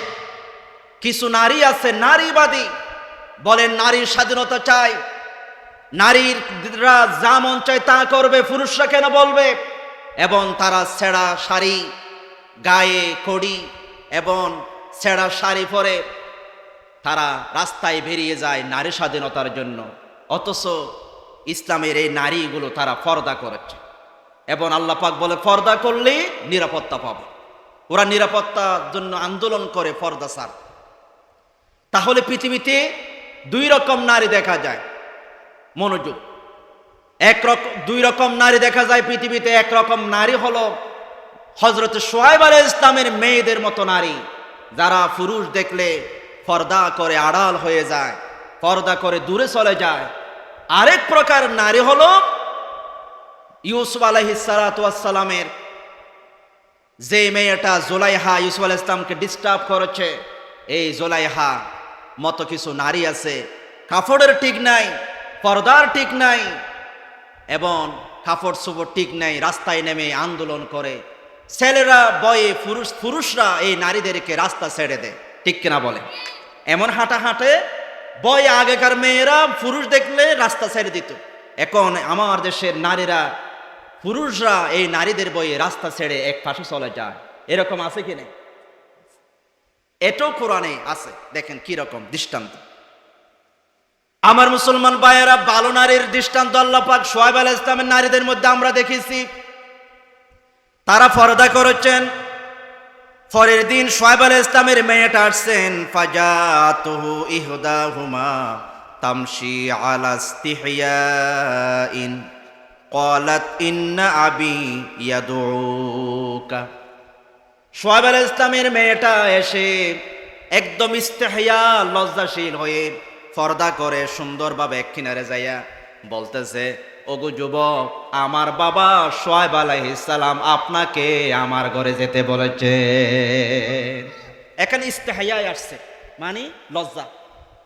কিছু নারী আছে, নারীবাদী, বলেন নারীর স্বাধীনতা চাই, নারীরা যা মন চায় তা করবে, পুরুষরা কেন বলবে? এবং তারা ছেঁড়া শাড়ি গায়ে কড়ি এবং ছেঁড়া শাড়ি পরে তারা রাস্তায় বেরিয়ে যায় নারী স্বাধীনতার জন্য। অথচ ইসলামের এই নারীগুলো তারা পর্দা করেছে এবং আল্লাহ পাক বলে, পর্দা করলে নিরাপত্তা পাবে। ওরা নিরাপত্তার জন্য আন্দোলন করে পর্দা ছাড়। তাহলে পৃথিবীতে দুই রকম নারী দেখা যায়। মনোযোগ, দুই রকম নারী দেখা যায় পৃথিবীতে। একরকম নারী হলো হযরত শুআয়ব আলাইহিস ইসলামের মেয়েদের মতো নারী, যারা পুরুষ দেখলে পর্দা করে আড়াল হয়ে যায়, পর্দা করে দূরে চলে যায়। আরেক প্রকার নারী হলো ইউসুফ আলাইহিস সালাতু ওয়াস সালামের যে মেয়েটা জুলাইহা ইউসুফ আলাইহিস ইসলামকে ডিস্টার্ব করেছে, এই জুলাইহা মতো কিছু নারী আছে, কাপড়ের ঠিক নাই, পর্দার ঠিক নাই, এবং কাপড় চোপড় ঠিক নাই, রাস্তায় নেমে আন্দোলন করে। ছেলেরা বয়ে, পুরুষরা এই নারীদেরকে রাস্তা ছেড়ে দেয়, ঠিক কিনা বলে? এমন হাঁটা হাঁটে বয়ে। আগেকার মেয়েরা পুরুষ দেখলে রাস্তা ছেড়ে দিত, এখন আমার দেশের নারীরা, পুরুষরা এই নারীদের বয়ে রাস্তা ছেড়ে এক পাশে চলে যায়। এরকম আছে কি না? এটাও কোরআনে আছে, দেখেন কি রকম দৃষ্টান্ত। আমার মুসলমান ভাইয়েরা, ভালো নারীর দৃষ্টান্ত আল্লাহ পাক শুআয়ব আলাইহিস ইসলামের নারীদের মধ্যে আমরা দেখেছি, তারা পর্দা করেছেন। পরের দিন শুআয়ব আলাইহিস ইসলামের মেয়েটা আসছেন, ফাজাতুহু ইহদাহুমা তামশি আলা ইস্তিহয়াইন ক্বালাত ইন্না আবি ইয়াদউকা। শুআয়ব আলাইহিস ইসলামের মেয়েটা এসে একদম ইস্তিহয়া, লজ্জাশীল হয়ে পর্দা করে সুন্দরভাবে এক কিনারে যাইয়া বলতেছে, ওগো যুবক, আমার বাবা শুআয়ব আলাইহিস সালাম আপনাকে আমার ঘরে যেতে বলেছে। এখানে ইস্তেহায়ায় আসছে, মানে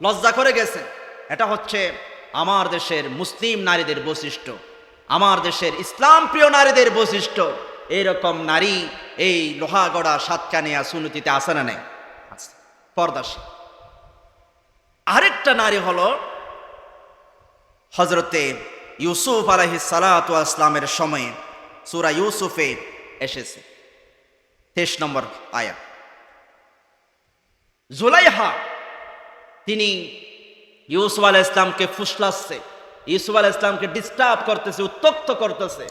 লজ্জা করে গেছে। এটা হচ্ছে আমার দেশের মুসলিম নারীদের বৈশিষ্ট্য, আমার দেশের ইসলাম প্রিয় নারীদের বৈশিষ্ট্য। এইরকম নারী এই লোহাগড়া, সাতকানিয়া, সুনতিতে আসে না নেই? পর্দাশীল। আরেকটা নারী হলো হযরতে ইউসুফ আলাইহিস সালাতু ওয়াস সালামের সময়ে সূরা ইউসুফে এসেছে 23 নম্বর আয়াত। জুলাইহা তিনি ইউসুফ আলাইহিস ইসলামকে ফুসলাচ্ছে, ইউসুফ আলাইহিস ইসলামকে ডিস্টার্ব করতেছে, উত্তক্ত করতেছে।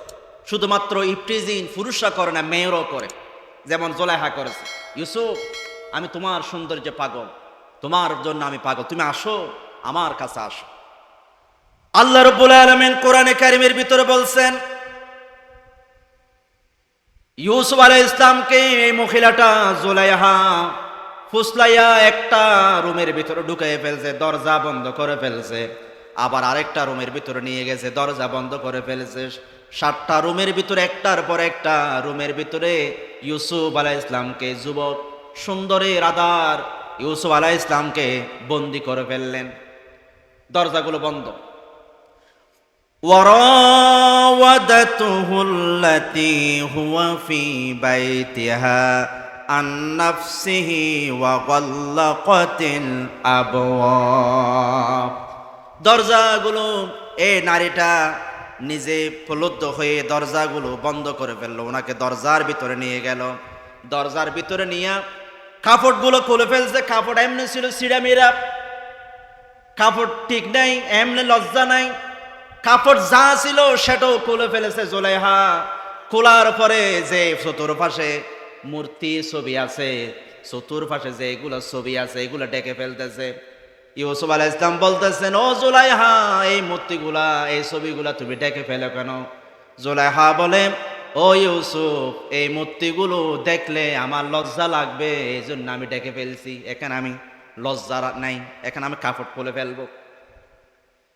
শুধুমাত্র ইফটিজিং পুরুষরা করে না, মেয়েরাও করে, যেমন জুলাইহা করেছে। ইউসুফ, আমি তোমার সৌন্দর্যে পাগল, তোমার জন্য আমি পাগল, তুমি আসো, আমার কাছে আসো। আল্লাহ রাব্বুল আলামিন কোরআনে কারীমের ভিতরে বলছেন, ইউসুফ আলাইহিস ইসলামকে এই মহিলাটা জুলাইহা ফুসলাইয়া একটা রুমের ভিতরে ঢুকিয়ে ফেলছে, দরজা বন্ধ করে ফেলছে। আবার আরেকটা রুমের ভিতরে নিয়ে গেছে, দরজা বন্ধ করে ফেলছে। 7টা রুমের ভিতরে একটার পর একটা রুমের ভিতরে ইউসুফ আলাইহিস ইসলামকে, যুবক সুন্দরী রাধার ইউসুফ আলাইহিস ইসলামকে বন্দী করে ফেললেন, দরজাগুলো বন্ধ। وراودته التي هو في بيتها عن نفسه وغلقت الأبواب। দরজাগুলো, এই নারীটা নিজে প্রলুব্ধ হয়ে দরজাগুলো বন্ধ করে ফেললো, ওনাকে দরজার ভিতরে নিয়ে গেল। দরজার ভিতরে নিয়ে কাপড়গুলো খুলে ফেলছে। কাপড় এমনি ছিল সিঁড়ামিরা, কাপড় ঠিক নাই, এমনি লজ্জা নাই। কাপড় যা ছিল সেটাও খুলে ফেলেছে জুলাইহা। খোলার পরে যে চতুর্পাশে মূর্তি ছবি আছে, চতুর্পাশে যে এগুলো ছবি আছে, এগুলো ডেকে ফেলতেছে। ইউসুফ আলাইহিস সালাম বলতেছেন, ও জুলাইহা, এই মূর্তিগুলা, এই ছবিগুলা তুমি ডেকে ফেলো কেন? জুলাইহা বলে, ও ইউসুফ, এই মূর্তিগুলো দেখলে আমার লজ্জা লাগবে, এই জন্য আমি ডেকে ফেলছি। এখানে আমি লজ্জা নাই, এখানে আমি কাপড় খুলে ফেলবো।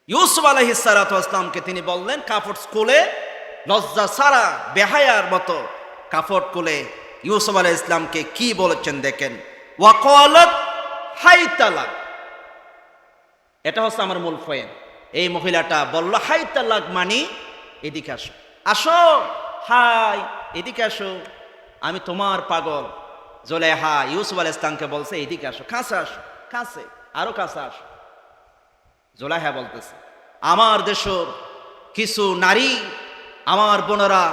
ইউসুফ আলাইহিস সালাতু ওয়াস সালামকে তিনি বললেন, কাপড় খুলে, লজ্জা ছাড়া বেহায়ার মতো কাপড় খুলে ইউসুফ আলাইহিস ইসলামকে কি বলেছেন দেখেন। ওয়াকালাত হাইতালাক, এটা হচ্ছে আমার মূল পয়েন্ট। এই মহিলাটা বলল হাইতালাক, মানে এদিকে আসো, আসো, হাই, এদিকে আসো, আমি তোমার পাগল। জুলাইহা ইউসুফ আলাইহিস ইসলামকে বলছে, এদিকে আসো, কাছে আসো, কাছে, আরো কাছে আসো। জুলাইহা বলতেছে, আমার দেশের কিছু নারী, আমার বোনেরা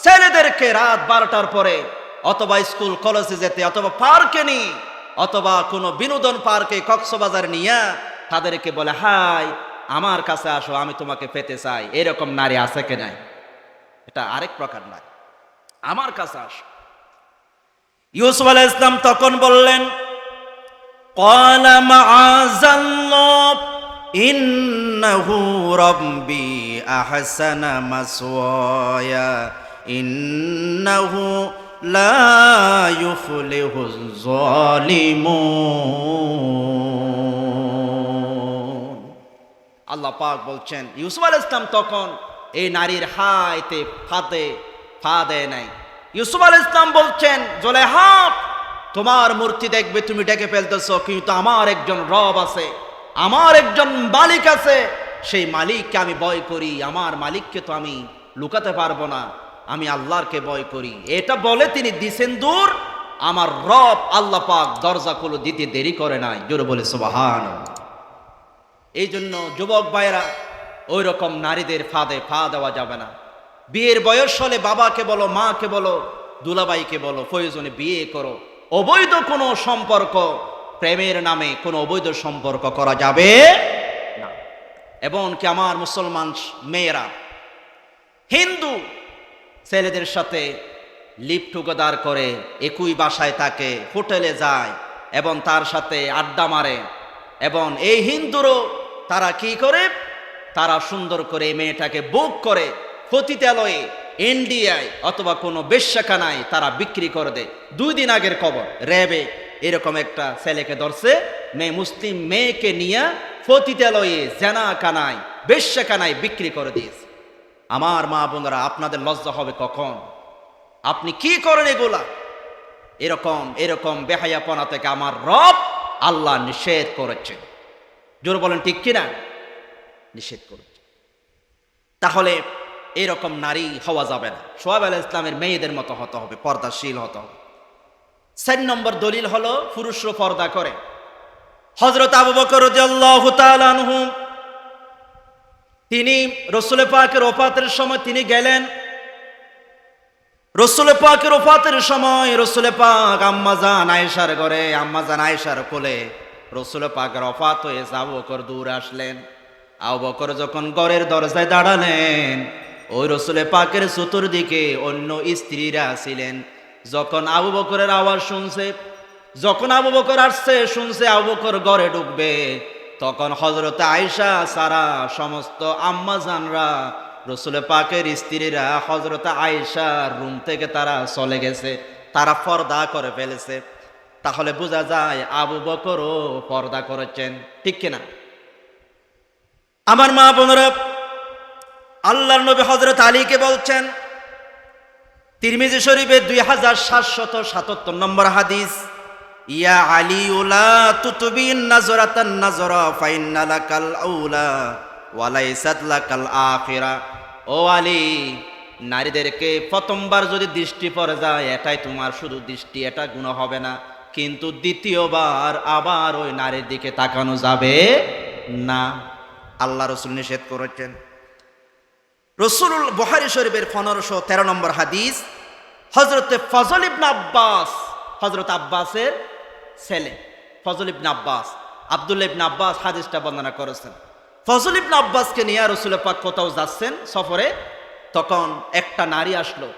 ছেলেদেরকে রাত 12টার পরে অথবা স্কুল কলেজে যেতে, অথবা পার্কে নিয়ে, অথবা কোনো বিনোদন পার্কে কক্সবাজার নিয়ে তাদেরকে বলে, হাই, আমার কাছে আসো, আমি তোমাকে পেতে চাই। এরকম নারী আছে কি নাই? এটা আরেক প্রকার নারী, আমার কাছে আসো। ইউসুফ আলাইহিস সালাম তখন বললেন, ক্বালা মাআযাল্লাহ ইন্নাহু রাব্বি আহসানা মাসওয়ায়া ইন্নাহু লা ইউফলিহুজ যালিমুন। আল্লাহ পাক বলছেন, ইউসুফ আলাইহিস সালাম তখন এই নারীর হাতে পা দেয় নাই। ইউসুফ আলাইহিস সালাম বলছেন, জুলাইখা, তোমার মূর্তি দেখবে তুমি ডেকে ফেলতেছো, কিন্তু আমার একজন রব আছে, আমার একজন মালিক আছে, সেই মালিককে আমি ভয় করি, আমার মালিককে তো আমি লুকাতে পারবো না, আমি আল্লাহকে ভয় করি। এটা বলে তিনি দিছেন দূর, আমার রব আল্লাহ পাক দরজা খুলে দিতে দেরি করে নাই। জোরে বলে সুবহানাল্লাহ। এই জন্য যুবক ভাইরা, ওই রকম নারীদের ফাঁদে পা দেওয়া যাবে না। বিয়ের বয়স হলে বাবাকে বলো, মাকে বলো, দুলাভাইকে বলো, প্রয়োজনে বিয়ে করো। অবৈধ কোনো সম্পর্ক, প্রেমের নামে কোনো অবৈধ সম্পর্ক করা যাবে না। এবং কি আমার মুসলমান মেয়েরা হিন্দু ছেলেদের সাথে লিভ টুগেদার করে, একই বাসায় থাকে, হোটেলে যায় এবং তার সাথে আড্ডা মারে। এবং এই হিন্দুরও তারা কি করে, তারা সুন্দর করে এই মেয়েটাকে বুক করে পতিতালয়ে, ইন্ডিয়ায় অথবা কোনো বেশ্যাখানায় তারা বিক্রি করে দেয়। 2 দিন আগের খবর, র্যাবে এরকম একটা ছেলেকে ধরছে, মুসলিম মেয়েকে নিয়ে পতিতালয়ে, জেনাখানায়, বেশ্যাখানায় বিক্রি করে দিয়েছে। আমার মা বোনেরা, আপনাদের লজ্জা হবে কখন? আপনি কি করেন এগুলা? এরকম বেহায়াপনা থেকে আমার রব আল্লাহ নিষেধ করেছে। জোর বলেন ঠিক কিনা? নিষেধ করেছে। তাহলে এরকম নারী হওয়া যাবে না। সোহাব আলাইহিস সালামের মেয়েদের মতো হতে হবে, পর্দাশীল হতে হবে। 4 নম্বর দলিল হলো পুরুষরা পর্দা করে। হযরত আবু বকর রাদিয়াল্লাহু তাআলা আনহু, তিনি রাসূল পাকের ওফাতের সময় তিনি গেলেন। রাসূল পাকের ওফাতের সময় রাসূল পাক আম্মাজান আয়েশার ঘরে, আম্মাজান আয়েশার কোলে রাসূল পাকের ওফাত হয়েছে। আবু বকর দূরে আসলেন। আবু বকর যখন ঘরের দরজায় দাঁড়ালেন, ওই রাসূল পাকের চতুর্দিকে অন্য স্ত্রীরা ছিলেন। যখন আবু বকরের আওয়াজ শুনছে, যখন আবু বকর আসছে, শুনছে আবু বকর ঘরে ঢুকবে, তখন হযরত আয়েশা সারা সমস্ত আম্মাজানরা, রাসূল পাকের স্ত্রীরা হযরত আয়েশার রুম থেকে তারা চলে গেছে, তারা পর্দা করে ফেলেছে। তাহলে বোঝা যায় আবু বকরও পর্দা করেছেন, ঠিক কিনা? আমার মা বোনেরা, আল্লাহর নবী হযরত আলীকে বলছেন, তিরমিজি শরীফে 2777 নম্বর হাদিস, ইয়া আলী লা তুতবিন নাজরাতান নাজরা ফাইন্না লাকাল আউলা ওয়া লাইসাত লাকাল আখিরা। ও আলী, নারীদেরকে প্রথমবার যদি দৃষ্টি পড়ে যায়, এটাই তোমার শুধু দৃষ্টি, এটা গুনাহ হবে না, কিন্তু দ্বিতীয়বার আবার ওই নারীর দিকে তাকানো যাবে না। আল্লাহ রাসূল নিষেধ করেছেন। রাসূলুল বুখারী শরীফের 1513 নম্বর হাদিস, হযরতে ফজল ইবনে আব্বাস, হযরত আব্বাসের ছেলে ফজল ইবনে আব্বাস, আব্দুল্লাহ ইবনে আব্বাস হাদিসটা বর্ণনা করেছেন। ফজল ইবনে আব্বাসকে নিয়ে রাসূল পাক কোথাও যাচ্ছেন সফরে, তখন একটা নারী আসলো,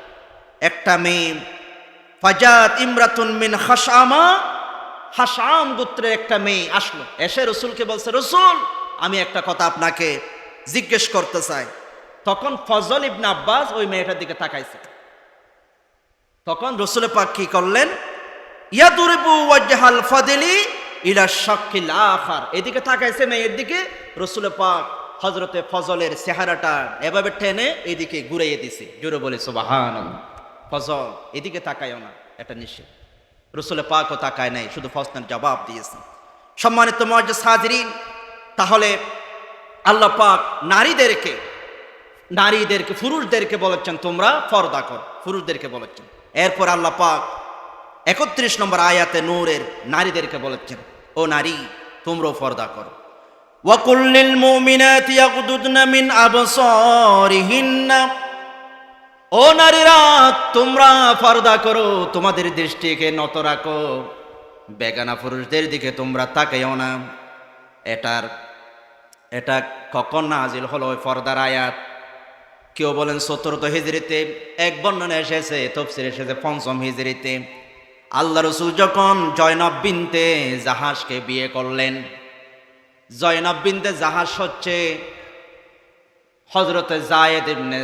একটা মেয়ে, ফাজাত ইমরাতুন মিন খাশআমা, হাশআম গোত্রের একটা মেয়ে আসলো, এসে রাসূলকে বলছে, রাসূল, আমি একটা কথা আপনাকে জিজ্ঞেস করতে চাই। তখন ফজল ইবনে আব্বাস ওই মেয়েটার দিকে তাকাইছে। তখন রাসূল পাক কি করলেন, ইয়াদুরিবু ওয়াজহাল ফাদলি ইলা শাক্কিল আখার, এদিকে তাকাইছে মেয়ের দিকে। রাসূল পাক হযরতে ফজলের চেহারাটা এভাবে টেনে এদিকে ঘুরাইয়ে দিছে। জোরে বলে সুবহানাল্লাহ। ফজল, এদিকে তাকায়ও না, এটা নিষেধ। রাসূল পাকও তাকায় নাই, শুধু প্রশ্নের জবাব দিয়েছে। সম্মানিত মুআজ্জাজ হাজিরিন, তাহলে আল্লাহ পাক নারীদেরকে পুরুষদেরকে বলেছেন তোমরা পর্দা কর, পুরুষদেরকে বলেছেন। এরপর আল্লাহ পাক 31 নম্বর আয়াতে নূরের নারীদেরকে বলেছেন, ও নারী, তোমরাও পর্দা করো। ওয়া কুল্লিল মুমিনাতি ইয়াগুদুদনা মিন আবসারিহিন্না, ও নারীরা, তোমরা পর্দা করো, তোমাদের দৃষ্টিকে নত রাখো, বেগানা পুরুষদের দিকে তোমরা তাকাইও না। এটা কখন নাজিল হলো ওই পর্দার আয়াত? কেউ বলেন 4th হিজরিতে, এক বর্ণনা এসেছে, তাফসীরে এসেছে 5ম হিজরিতে, আল্লাহ রসুল যখন জয়নব বিনতে জাহাজকে বিয়ে করলেন, জয়নব বিনতে জাহাজ হচ্ছে হযরতে যায়েদ ইবনে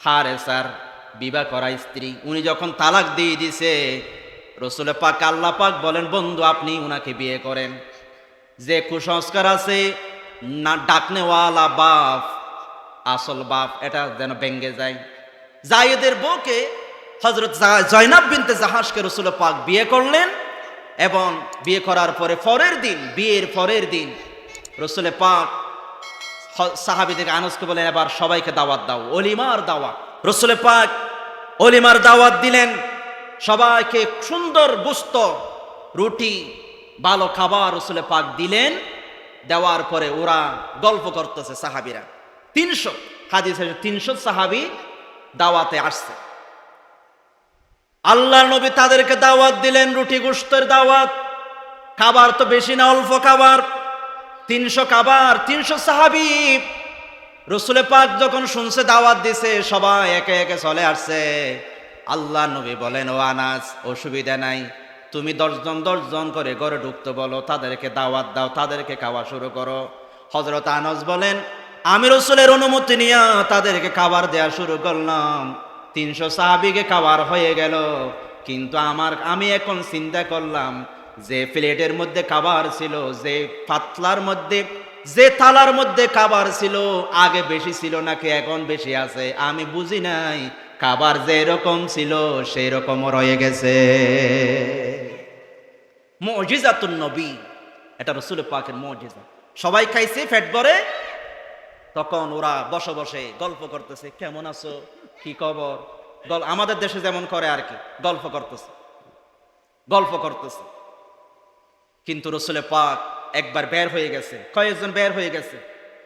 হারেসার বিবাহ করা স্ত্রী। উনি যখন তালাক দিয়ে দিছে, রসুল পাক আল্লাহ পাক বলেন, বন্ধু আপনি উনাকে বিয়ে করেন। যে কুসংস্কার আছে না ডাকনেওয়ালা বাপ আসল বাপ, এটা যেন ভেঙ্গে যায়। যায়েদের বউকে হযরত জয়নব বিনতে জাহাজকে রসুল পাক বিয়ে করলেন, এবং বিয়ে করার পরে বিয়ের পরের দিন রসুল পাক সাহাবীদের আনাসকে বলেন, এবার সবাইকে দাওয়াত দাও, অলিমার দাওয়াত। রসুল পাক অলিমার দাওয়াত দিলেন, সবাইকে সুন্দর গোস্ত, রুটি, ভালো খাবার রসুল পাক দিলেন। দেওয়ার পরে ওরা গল্প করতেছে সাহাবীরা। 300 হাদিসে 300 সাহাবী দাওয়াতে আসছে। আল্লাহর নবী তাদেরকে দাওয়াত দিলেন, রুটি গোস্তের দাওয়াত। খাবার তো বেশি না, অল্প খাবার। 300 খাবার, 300 সাহাবী। রসুল পাক যখন শুনছে দাওয়াত দিছে, সবাই একে একে চলে আসছে। আল্লাহ নবী বলেন, ও আনাস, অসুবিধা নাই, তুমি 10 জন করে ঘরে ঢুকতে বলো, তাদেরকে দাওয়াত দাও, তাদেরকে খাওয়া শুরু করো। হযরত আনাস বলেন, আমি রসুলের অনুমতি নিয়ে তাদেরকে খাবার দেওয়া শুরু করলাম। 300 সাহাবীকে খাবার হয়ে গেল, কিন্তু আমি এখন চিন্তা করলাম, যে প্লেটের মধ্যে খাবার ছিল, যে পাতলার মধ্যে, যে থালার মধ্যে খাবার ছিল, আগে বেশি ছিল নাকি এখন বেশি আছে আমি বুঝি নাই। খাবার যে রকম ছিল সেই রকম রয়ে গেছে। মুজিজাতুন নবী, এটা রসুল পাকের মুজিজা। সবাই খাইছে পেট ভরে, তখন ওরা বসে বসে গল্প করতেছে, কেমন আছো, কি খবর, আমাদের দেশে যেমন করে আর কি, গল্প করতেছে। কিন্তু রসুল পাক একবার বের হয়ে গেছে, কয়েকজন বের হয়ে গেছে।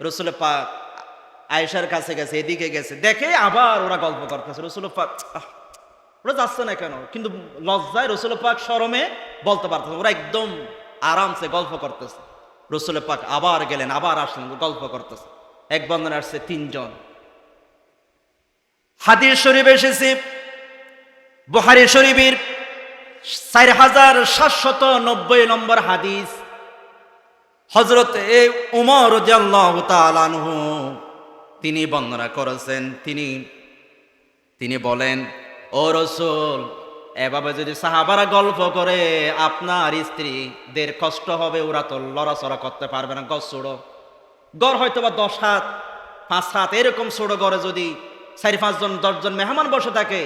রসুল পাক আয়েশার কাছে গেছে, এদিকে গেছে, দেখে আবার ওরা গল্প করতেছে। রসুল পাক ওরা যাচ্ছে না কেন, কিন্তু লজ্জায় রসুল পাক শরমে বলতে পারতেছে, ওরা একদম আরামসে গল্প করতেছে। রসুল পাক আবার গেলেন, আবার আসলেন, গল্প করতেছে। এক বন্ধনে আসছে 3 জন। হাদিস শরীফ এসেছে, বুখারী শরীফের 4790 নম্বর হাদিস। হযরত উমর রাদিয়াল্লাহু তাআলা আনহু তিনি বর্ণনা করেছেন, তিনি বলেন, ও রাসূল, এভাবে যদি সাহাবারা গল্প করে আপনার স্ত্রীদের কষ্ট হবে, ওরা তো লড়াচড়া করতে পারবে না। গড় হয়তো বা 10 হাত 5 হাত এরকম ছোট গড়ে যদি 4-5 জন 10 জন মেহমান বসে থাকে,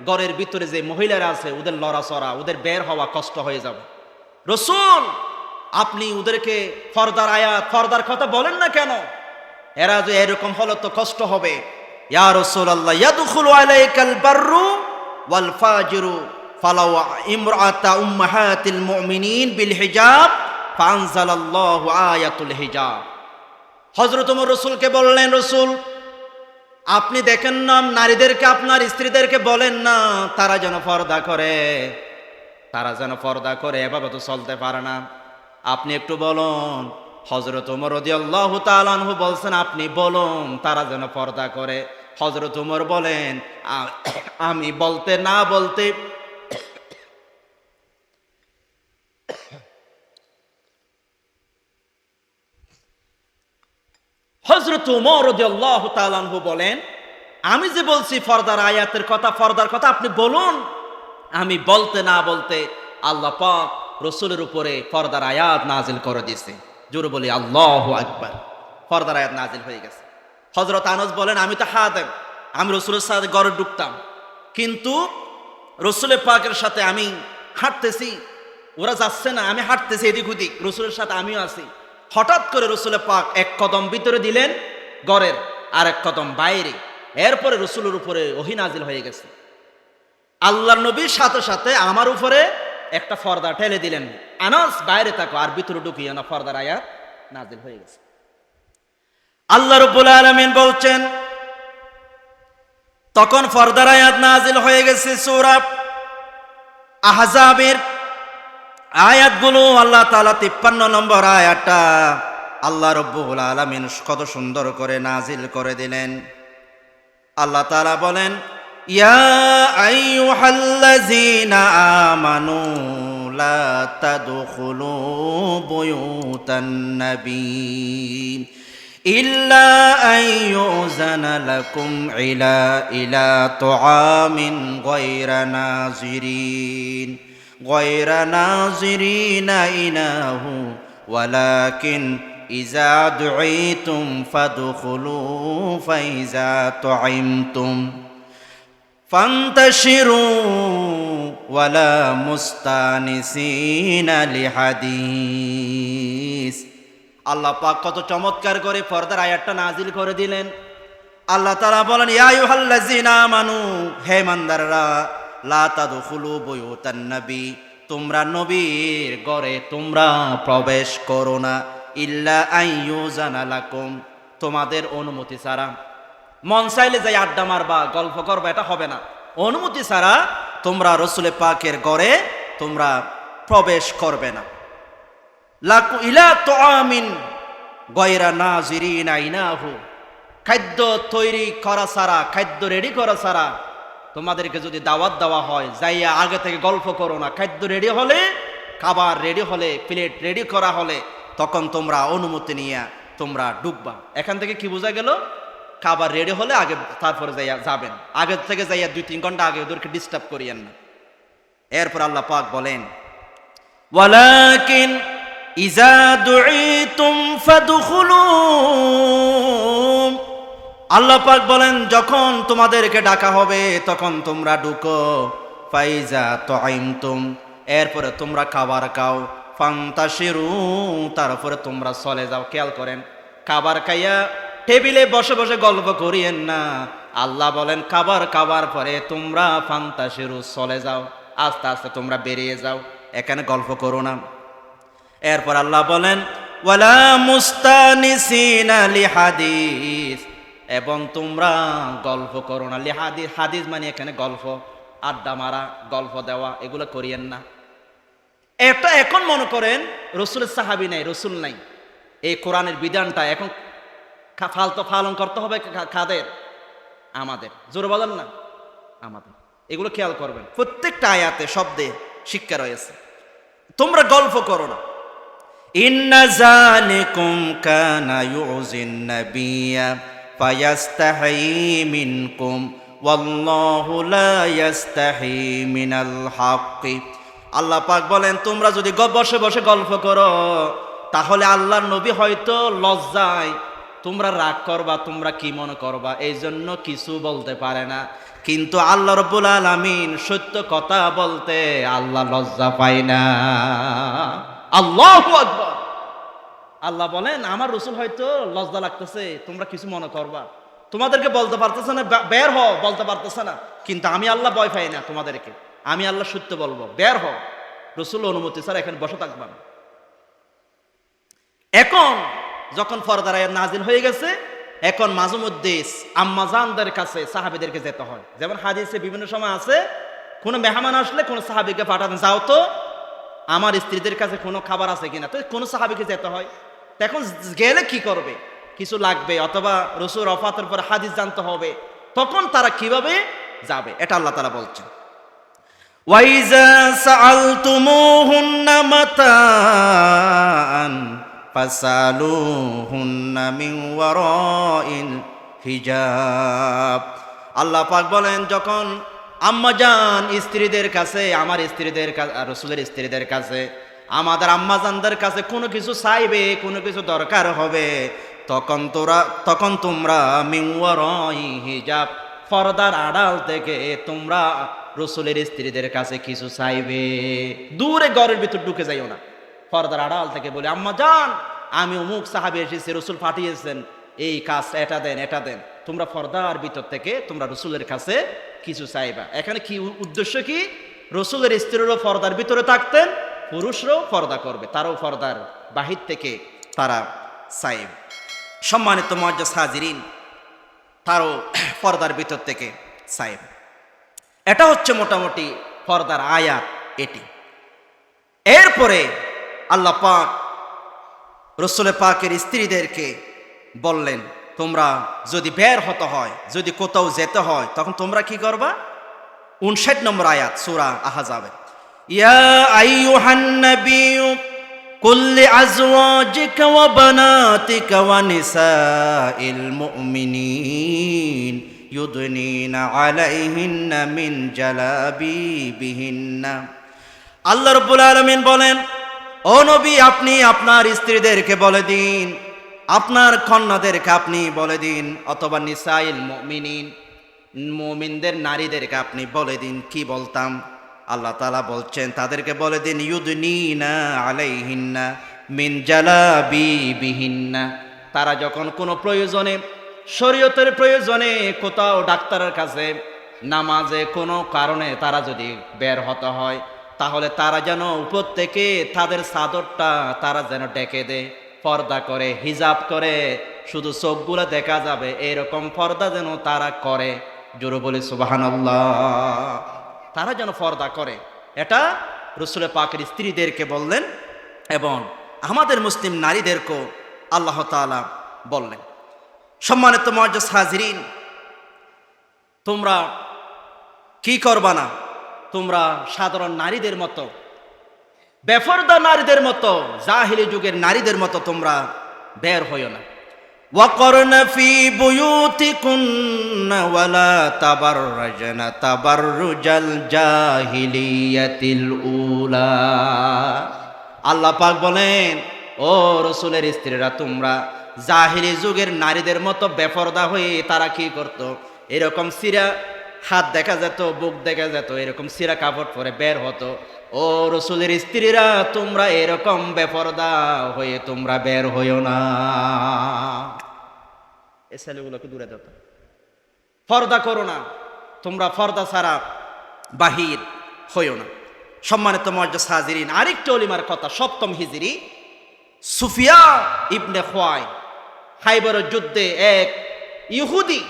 ঘরের ভিতরে যে মহিলারা আছে ওদের লড়াচড়া, ওদের বের হওয়া কষ্ট হয়ে যাবে। রাসূল, আপনি ওদেরকে ফরদার কথা বলেন না কেন? এরা যে এরকম হলো তো কষ্ট হবে। ইয়া রাসূলুল্লাহ, ইয়াদখুলু আলাইকাল বাররু ওয়াল ফাজিরু ফালাউ ইমরাআতা উম্মাহাতিল মুমিনিন বিল হিজাব ফাআনজালাল্লাহু আয়াতুল হিজাব। হযরত ওমর রাসূলকে বললেন, রাসূল আপনি দেখেন না, নারীদেরকে আপনার স্ত্রীদেরকে বলেন না তারা যেন পর্দা করে, এভাবে তো চলতে পারে না, আপনি একটু বলুন। হযরত ওমর রাদিয়াল্লাহু তাআলা আনহু বলছেন, আপনি বলুন তারা যেন পর্দা করে। হযরত ওমর বলেন, আমি বলতে না বলতে হযরত ওমর রাদিয়াল্লাহু তাআলা আনহু বলেন, আমি যে বলছি পর্দার কথা আপনি বলুন। আমি বলতে না বলতে আল্লাহ পাক রাসূলের উপরে পর্দার আয়াত নাজিল করে দিয়েছে। জোরে বলি আল্লাহু আকবার। পর্দার আয়াত নাজিল হয়ে গেছে। হযরত আনাস বলেন, আমি তো হাদেম, আমি রাসূলের সাথে ঘরে ঢুকতাম, কিন্তু রাসূলের পাকের সাথে আমি হাঁটতেছি, ওরা যাচ্ছে না, আমি হাঁটতেছি এদিক ওদিক, রাসূলের সাথে আমিও আছি। হঠাৎ করে রাসূল পাক এক কদম ভিতরে দিলেন ঘরের, আর এক কদম বাইরে। এরপরে রাসূলের উপরে ওহী নাজিল হয়ে গেছে। আল্লাহর নবীর সাথে সাথে আমার উপরে একটা পর্দা ঠেলে দিলেন, আনাস বাইরে থাকো, আর ভিতরে ঢুকিও না, পর্দার আয়াত নাজিল হয়ে গেছে। আল্লাহ রাব্বুল আলামিন বলছেন, তখন পর্দার আয়াত নাজিল হয়ে গেছে। সূরা আহজাবের আয়াতগুলো আল্লাহ তাআলা 53 নম্বর আয়াতটা আল্লাহ রাব্বুল আলামিন কত সুন্দর করে নাজিল করে দিলেন। আল্লাহ তাআলা বলেন, ইয়া আইয়ুহাল্লাযীনা আমানু লা তাদখুলু বুয়ুতান নাবী ইল্লা আইয়ুযানা লাকুম ইলা তুআমিন গায়রা নাযিরিনা ইনাহু ওয়ালাকিন ইযা দুঈতুম ফাদখুলু ফাইযা তুঈমতুম ফান্তাশিরু ওয়ালা মুস্তানিসিনা লিহাদিস। আল্লাহ পাক কত চমৎকার করে পর্দার আয়াতটা নাজিল করে দিলেন। আল্লাহ তাআলা বলেন, ইয়া আইয়ুহাল্লাযীনা আমানু, হে ইমানদাররা, লা তাদখুলু বুয়ুতান নবী, তোমরা নবীর ঘরে তোমরা প্রবেশ করো না, ইল্লা আইয়ুযানা লাকুম, তোমাদের অনুমতি ছাড়া। মন চাইলে যাই আড্ডা মারবা, গল্প করবা, এটা হবে না। অনুমতি ছাড়া তোমরা রাসূল পাকের ঘরে তোমরা প্রবেশ করবে না। লাকু ইলা তুআমিন গায়রা নাযিরিনা ইনাহু, খাদ্য তৈরি করা ছাড়া, খাদ্য রেডি করা ছাড়া তোমাদেরকে যদি দাওয়াত দেওয়া হয়, যাইয়া আগে থেকে গল্প করো না। খাদ্য রেডি হলে, খাবার রেডি হলে, প্লেট রেডি করা হলে তখন তোমরা অনুমতি নিয়ে তোমরা ঢুকবা। এখান থেকে কি বোঝা গেল? খাবার রেডি হলে আগে, তারপরে যাইয়া যাবেন। আগে থেকে যাইয়া 2-3 ঘন্টা আগে ওদেরকে ডিস্টার্ব করিয়েন না। এরপর আল্লাহ পাক বলেন, ওয়ালাকিন ইযা দুঈতুম ফাদখুলু, আল্লাহ পাক বলেন যখন তোমাদেরকে ডাকা হবে তখন তোমরা ঢুকো। ফাইযা তুঈমতুম, এরপরে তোমরা খাবার খাও। ফান্তাশিরু, তারপরে তোমরা চলে যাও। খেয়াল করেন, খাবার খাইয়া টেবিলে বসে বসে গল্প করিয়েন না। আল্লাহ বলেন খাবার খাবার পরে তোমরা ফান্তাশিরু, চলে যাও, আস্তে আস্তে তোমরা বেরিয়ে যাও, এখানে গল্প করো না। এরপর আল্লাহ বলেন, ওয়ালা মুস্তানিসিনা লিহাদিস, এবং তোমরা গল্প করো না। লিহাদিস, হাদিস মানে এখানে গল্প, আড্ডা মারা, গল্প দেওয়া, এগুলো করিয়েন না। এটা এখন মনে করেন রসুলের সাহাবী নাই, রসুল নাই, এই কোরআনের বিধানটা এখন ফালতু পালন করতে হবে কাদের? আমাদের। জোরে বলেন না, আমাদের। এগুলো খেয়াল করবেন, প্রত্যেকটা আয়াতে শব্দে শিক্ষা রয়েছে। তোমরা গল্প করো না। ইন্না যালিকুম কানা ইউযিন নাবিয়্যা ফায়াস্তাহি মিনকুম ওয়াল্লাহু লা ইয়াস্তাহি মিনাল হক। আল্লাহ পাক বলেন তোমরা যদি বসে বসে গল্প করো তাহলে আল্লাহর নবী হয়তো লজ্জায় তোমরা রাগ করবা, তোমরা কি মনে করবা, এই জন্য কিছু বলতে পারে না। কিন্তু আল্লাহ রাব্বুল আলামিন সত্য কথা বলতে আল্লাহ লজ্জা পায় না। আল্লাহু আকবার। আল্লাহ বলেন আমার রাসূল হয়তো লজ্জা লাগতেছে, তোমরা কিছু মনে করবা, তোমাদেরকে বলতে পারতেছে না, বের হও, বলতে পারতেছে না, কিন্তু আমি আল্লাহ ভয় পাই না তোমাদেরকে, আমি আল্লাহ সত্য বলবো, বের হও। রাসূল অনুমতি ছাড়া এখানে বসে থাকবা না। এখন যখন পর্দার আয়াত নাজিল হয়ে গেছে, এখন মাঝে মধ্যে আম্মাজানদের কাছে সাহাবীদেরকে যেতে হয়। যেমন হাদিসে বিভিন্ন সময় আছে, কোনো মেহমান আসলে কোনো সাহাবীকে পাঠাতেন, যাও তো আমার স্ত্রীদের কাছে কোনো খাবার আছে কিনা, তো কোনো সাহাবীকে যেতে হয়। এখন গেলে কি করবে, কিছু লাগবে, অথবা রাসূল ওফাতের পর হাদিস জানতে হবে, তখন তারা কিভাবে যাবে, এটা আল্লাহ তাআলা বলছেন। ওয়াইজা সাআলতুমুহুন্না মাতাআন ফাসালুহুন্না মিন ওয়ারাইল হিজাব। আল্লাহ পাক বলেন যখন আম্মাজান স্ত্রীদের কাছে, আমার স্ত্রীদের কাছে, রাসূলের স্ত্রীদের কাছে, আমাদের আম্মাজানদের কাছে কোনো কিছু চাইবে, কোনো কিছু দরকার হবে, তখন তোমরা মিন ওয়ারাই হিজাব, পর্দার আড়াল থেকে তোমরা রাসূলের স্ত্রীদের কাছে কিছু চাইবে। দূরে ঘরের ভিতর ঢুকে যাইও না, পর্দার আড়াল থেকে বলে আম্মা জান আমি অমুক সাহাবী এসেছি, রাসূল পাঠিয়েছেন, এই কাজ, এটা দেন, এটা দেন। তোমরা পর্দার ভিতর থেকে তোমরা রাসূলের কাছে কিছু চাইবা। এখানে কি উদ্দেশ্য, কি রাসূলের স্ত্রীরও পর্দার ভিতরে থাকতেন, পুরুষরাও পর্দা করবে, তারাও পর্দার বাহির থেকে তারা চাইবে। সম্মানিত মুআজ্জাজ হাজিরিন, তারও পর্দার ভিতর থেকে চাইবে। এটা হচ্ছে মোটামুটি পর্দার আয়াত এটি। এরপরে আল্লাহ পাক রাসূল পাকের স্ত্রীদেরকে বললেন তোমরা যদি বের হতে হয়, যদি কোথাও যেতে হয়, তখন তোমরা কি করবা? 59 নম্বর আয়াত সূরা আহজাবে, ইয়া আইয়ুহান নাবিয়্যু কুল্লি আজওয়াজিকা ওয়া বানাতিকা ওয়া নিসাইল মুমিনিন ইউদনিনা আলাইহিন্না মিন জালাবিবিহিন্না। আল্লাহ রাব্বুল আলামিন বলেন, ও নবী, আপনি আপনার স্ত্রীদেরকে বলে দিন, আপনার কন্যাদেরকে আপনি বলে দিন, অথবা নিসাইল মুমিনিন, মুমিনদের নারীদেরকে আপনি বলে দিন। কি বলতাম? আল্লাহ তাআলা বলছেন তাদেরকে বলে দিন, ইউদনিনা আলাইহিন্না মিন জালাবিবিহিন্না। তারা যখন কোনো প্রয়োজনে, শরীয়তের প্রয়োজনে, কোথাও ডাক্তারের কাছে, নামাজে, কোনো কারণে তারা যদি বের হতে হয়, তাহলে তারা যেন উপর থেকে তাদের চাদরটা তারা যেন ঢেকে দেয়, পর্দা করে, হিজাব করে, শুধু চোখগুলো দেখা যাবে এরকম পর্দা যেন তারা করে। জোরে বলি সুবহানাল্লাহ। তারা যেন পর্দা করে, এটা রাসূল পাকের স্ত্রীদেরকে বললেন এবং আমাদের মুসলিম নারীদেরকেও আল্লাহ তাআলা বললেন। সম্মানিত মুআজ্জাজ হাজিরিন, তোমরা কি করবা না? তোমরা সাধারণ নারীদের মতো, বেপরদা নারীদের মতো, জাহিলি যুগের নারীদের মতো তোমরা বের হইও না। ওয়াকরনা ফি বুয়ুতিকুন্না ওয়ালা তাবাররাজনা তাবাররুজাল জাহিলিয়াতিল উলা। আল্লাহ পাক বলেন, ও রাসূলের স্ত্রীরা, তোমরা জাহিলি যুগের নারীদের মতো বেপরদা হয়ে, তারা কি করত? এরকম সিরা, হাত দেখা যেত, বুক দেখা যেত, এরকম সিরা কাপড় পরে বের হতো। ও রাসূলের স্ত্রীরা, তোমরা এরকম বেপরদা হয়ে তোমরা বের হইও না। এই ছেলেগুলোকে দূরে দাও, পর্দা করো না, তোমরা পর্দা ছাড়া বাহির হইও না। সম্মানিত মুআজ্জাজ হাজিরিন, আরেকটা ওলিমার কথা। 7ম হিজরি সুফিয়া ইবনে খুয়াই, খাইবরের যুদ্ধে এক ইহুদি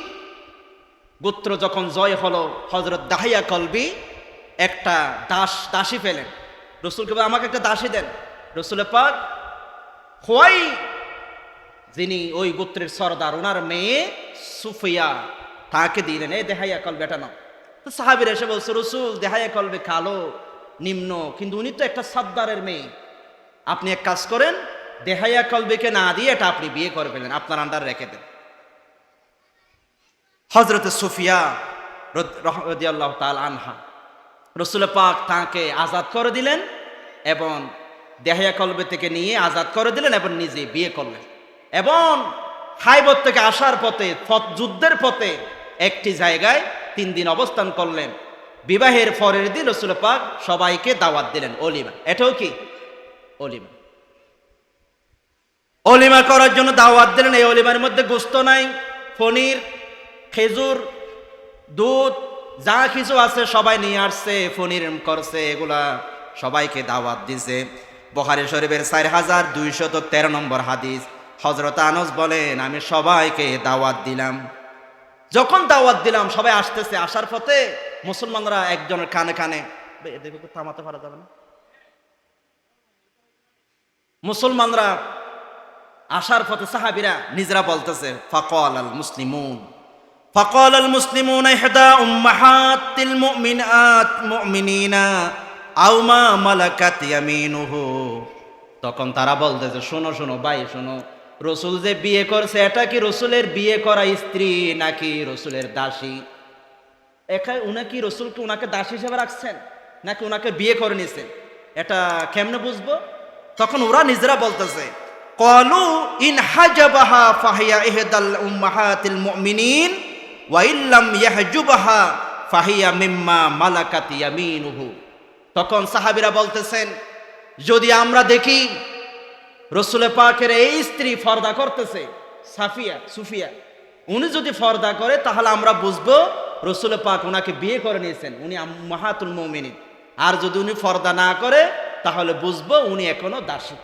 গোত্র যখন জয় হলো, হযরত দাহিয়া কলবি একটা দাসী পেলেন। রাসূলকে বলে, আমাকে একটা দাসী দেন। রাসূল পাক খুয়াই, যিনি ওই গোত্রের সরদার, ওনার মেয়ে সুফিয়া, তাকে দিলেন, এই দেহাইয়া কলবে এটা নাও। তো সাহাবীরা এসে বলছে, রাসূল, দেহাইয়া কলবে কালো, নিম্ন, কিন্তু উনি তো একটা সর্দারের মেয়ে, আপনি এক কাজ করেন, দেহাইয়া কলবেকে না দিয়ে এটা আপনি বিয়ে করে ফেলেন, আপনার আন্ডার রেখে দেন। হযরত সুফিয়া রাদিয়াল্লাহু তাআলা আনহা, রাসূল পাক তাকে আজাদ করে দিলেন এবং দেহাইয়া কলবে থেকে নিয়ে আজাদ করে দিলেন এবং নিজে বিয়ে করলেন। এবং খাইবর থেকে আসার পথে, যুদ্ধের পথে একটি জায়গায় 3 দিন অবস্থান করলেন। বিবাহের পরের দিন রাসূল পাক সবাইকে দাওয়াত দিলেন, অলিমা। এটাও কি অলিমা? অলিমা করার জন্য দাওয়াত দিলেন। এই অলিমার মধ্যে গোশত নাই, পনির, খেজুর, দুধ, যা কিছু আছে সবাই নিয়ে আসছে, পনির করছে, এগুলা সবাইকে দাওয়াত দিছে। বুখারী শরীফের 4213 নম্বর হাদিস। হযরত আনাস বলেন, আমি সবাইকে দাওয়াত দিলাম। যখন দাওয়াত দিলাম, সবাই আসতেছে, আসার পথে মুসলমানরা একজনের কানে কানে, এদেরকে থামাতে পারা যাবে না, মুসলমানরা আসার পথে সাহাবীরা নিজেরা বলতেছে, ফাকাল আল মুসলিমুন ইহদা উম্মাহাতিল মুমিনিনা আও মা মালাকাত ইয়ামিনুহু। তখন তারা বলতেছে, শোনো শোনো ভাই, শোনো, রাসূল যে বিয়ে করছে, এটা কি রাসূলের বিয়ে করা স্ত্রী নাকি রাসূলের দাসী? উনাকি রাসূলকে উনাকে দাসী হিসেবে রাখছেন নাকি উনাকে বিয়ে করে নিছেন, এটা কেমনে বুঝবো? তখন ওরা নিজেরা বলতেছে, ক্বালু ইন হাজাবাহা ফাহিয়া ইহদাল উম্মাহাতিল মুমিনিন ওয়া ইল্লাম ইয়াহজুবাহা ফাহিয়া মিম্মা মালাকাত ইয়ামিনুহু। তখন সাহাবীরা বলতেছেন, যদি আমরা দেখি রাসূল পাকের এই স্ত্রী পর্দা করতেছে, সুফিয়া, উনি যদি পর্দা করে, তাহলে আমরা বুঝবো রাসূল পাক ওনাকে বিয়ে করে নিয়েছেন, উনি উম্মাহাতুল মুমিনিন। আর যদি উনি পর্দা না করে, তাহলে বুঝবো উনি এখনো দাসী।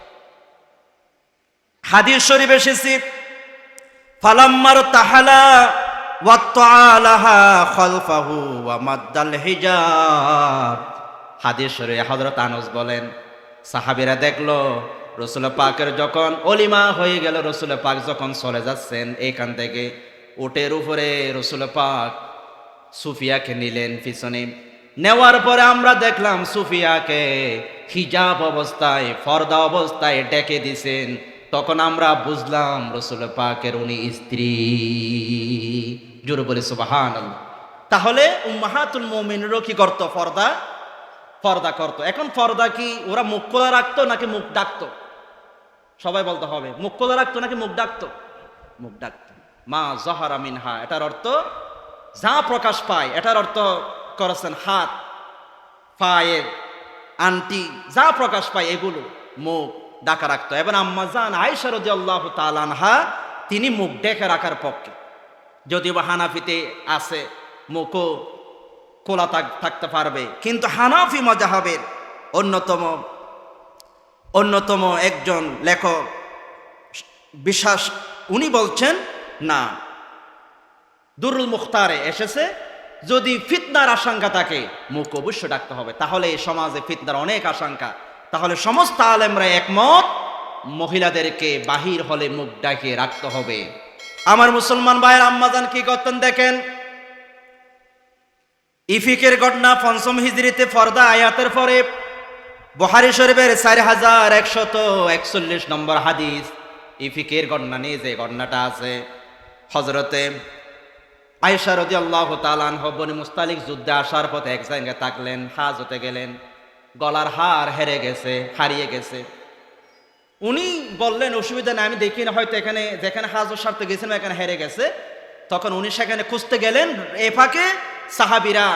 হাদিস শরীফ এসেছে, ফালাম্মার তাহালা ওয়াত্তালাহা খালফাহু ওয়া মাদ্দাল হিজাব। হাদিস শরীফে হযরত আনাস বলেন, সাহাবীরা দেখলো রসুল পাকের যখন অলিমা হয়ে গেল, রসুল পাক যখন চলে যাচ্ছেন এখান থেকে, উটের উপরে রসুল পাক সুফিয়াকে নিলেন পিছনে। নেওয়ার পরে আমরা দেখলাম সুফিয়াকে হিজাব অবস্থায়, পর্দা অবস্থায় ডেকে দিছেন। তখন আমরা বুঝলাম রসুল পাকের উনি স্ত্রী। জোরে বলি সুবহানাল্লাহ। তাহলে উম্মাহাতুল মুমিনেরও কি করতো? পর্দা করতো। এখন পর্দা কি ওরা মুখ খোলা রাখতো নাকি মুখ ডাকতো? সবাই বলতে হবে, মুখ খোলা রাখতো নাকি মুখ ডাকতো? মুখ ডাকতো। মা জহারা মিনহা, এটার অর্থ যা প্রকাশ পায়, এটার অর্থ করেছেন হাত, পায়ের আন্টি, যা প্রকাশ পায় এগুলো মুখ ডাকা রাখতো। এবার আম্মা জান আয়েশা রাদিয়াল্লাহু তাআলা আনহা তিনি মুখ ডেকে রাখার পক্ষে। যদিও বা হানাফিতে আছে মুখও খোলা থাকতে পারবে, কিন্তু হানাফি মাযহাবের অন্যতম একজন লেখক বিশ্বাস, উনি বলছেন না, দুরুল মুখতারে এসেছে যদি ফিতনার আশঙ্কা থাকে মুখ অবশ্য ডাকতে হবে। তাহলে এই সমাজে ফিতনার অনেক আশঙ্কা। তাহলে সমস্ত আলেমরা একমত, মহিলাদেরকে বাহির হলে মুখ ডাকিয়ে রাখতে হবে। আমার মুসলমান ভাইয়ের আম্মাজান কি করতেন দেখেন, ইফিকের ঘটনা ৫ম হিজরিতে পর্দা আয়াতের পরে বুখারী শরীফের ৪১৪১ নম্বর হাদিস, ইফিকের ঘটনা নিয়ে যে ঘটনাটা আছে, হযরতে আয়েশা রাদিয়াল্লাহু তাআলা আনহা বনি মুস্তালিক যুদ্ধে আসার পথে এক জায়গায় থাকলেন, হাজতে গেলেন, গলার হার হারিয়ে গেছে। উনি বললেন অসুবিধা নেই, আমি দেখি না, হয়তো এখানে যেখানে হাজত সারতে গেছিলাম এখানে হেরে গেছে। তখন উনি সেখানে খুঁজতে গেলেন। এ ফাঁকে সাহাবীরা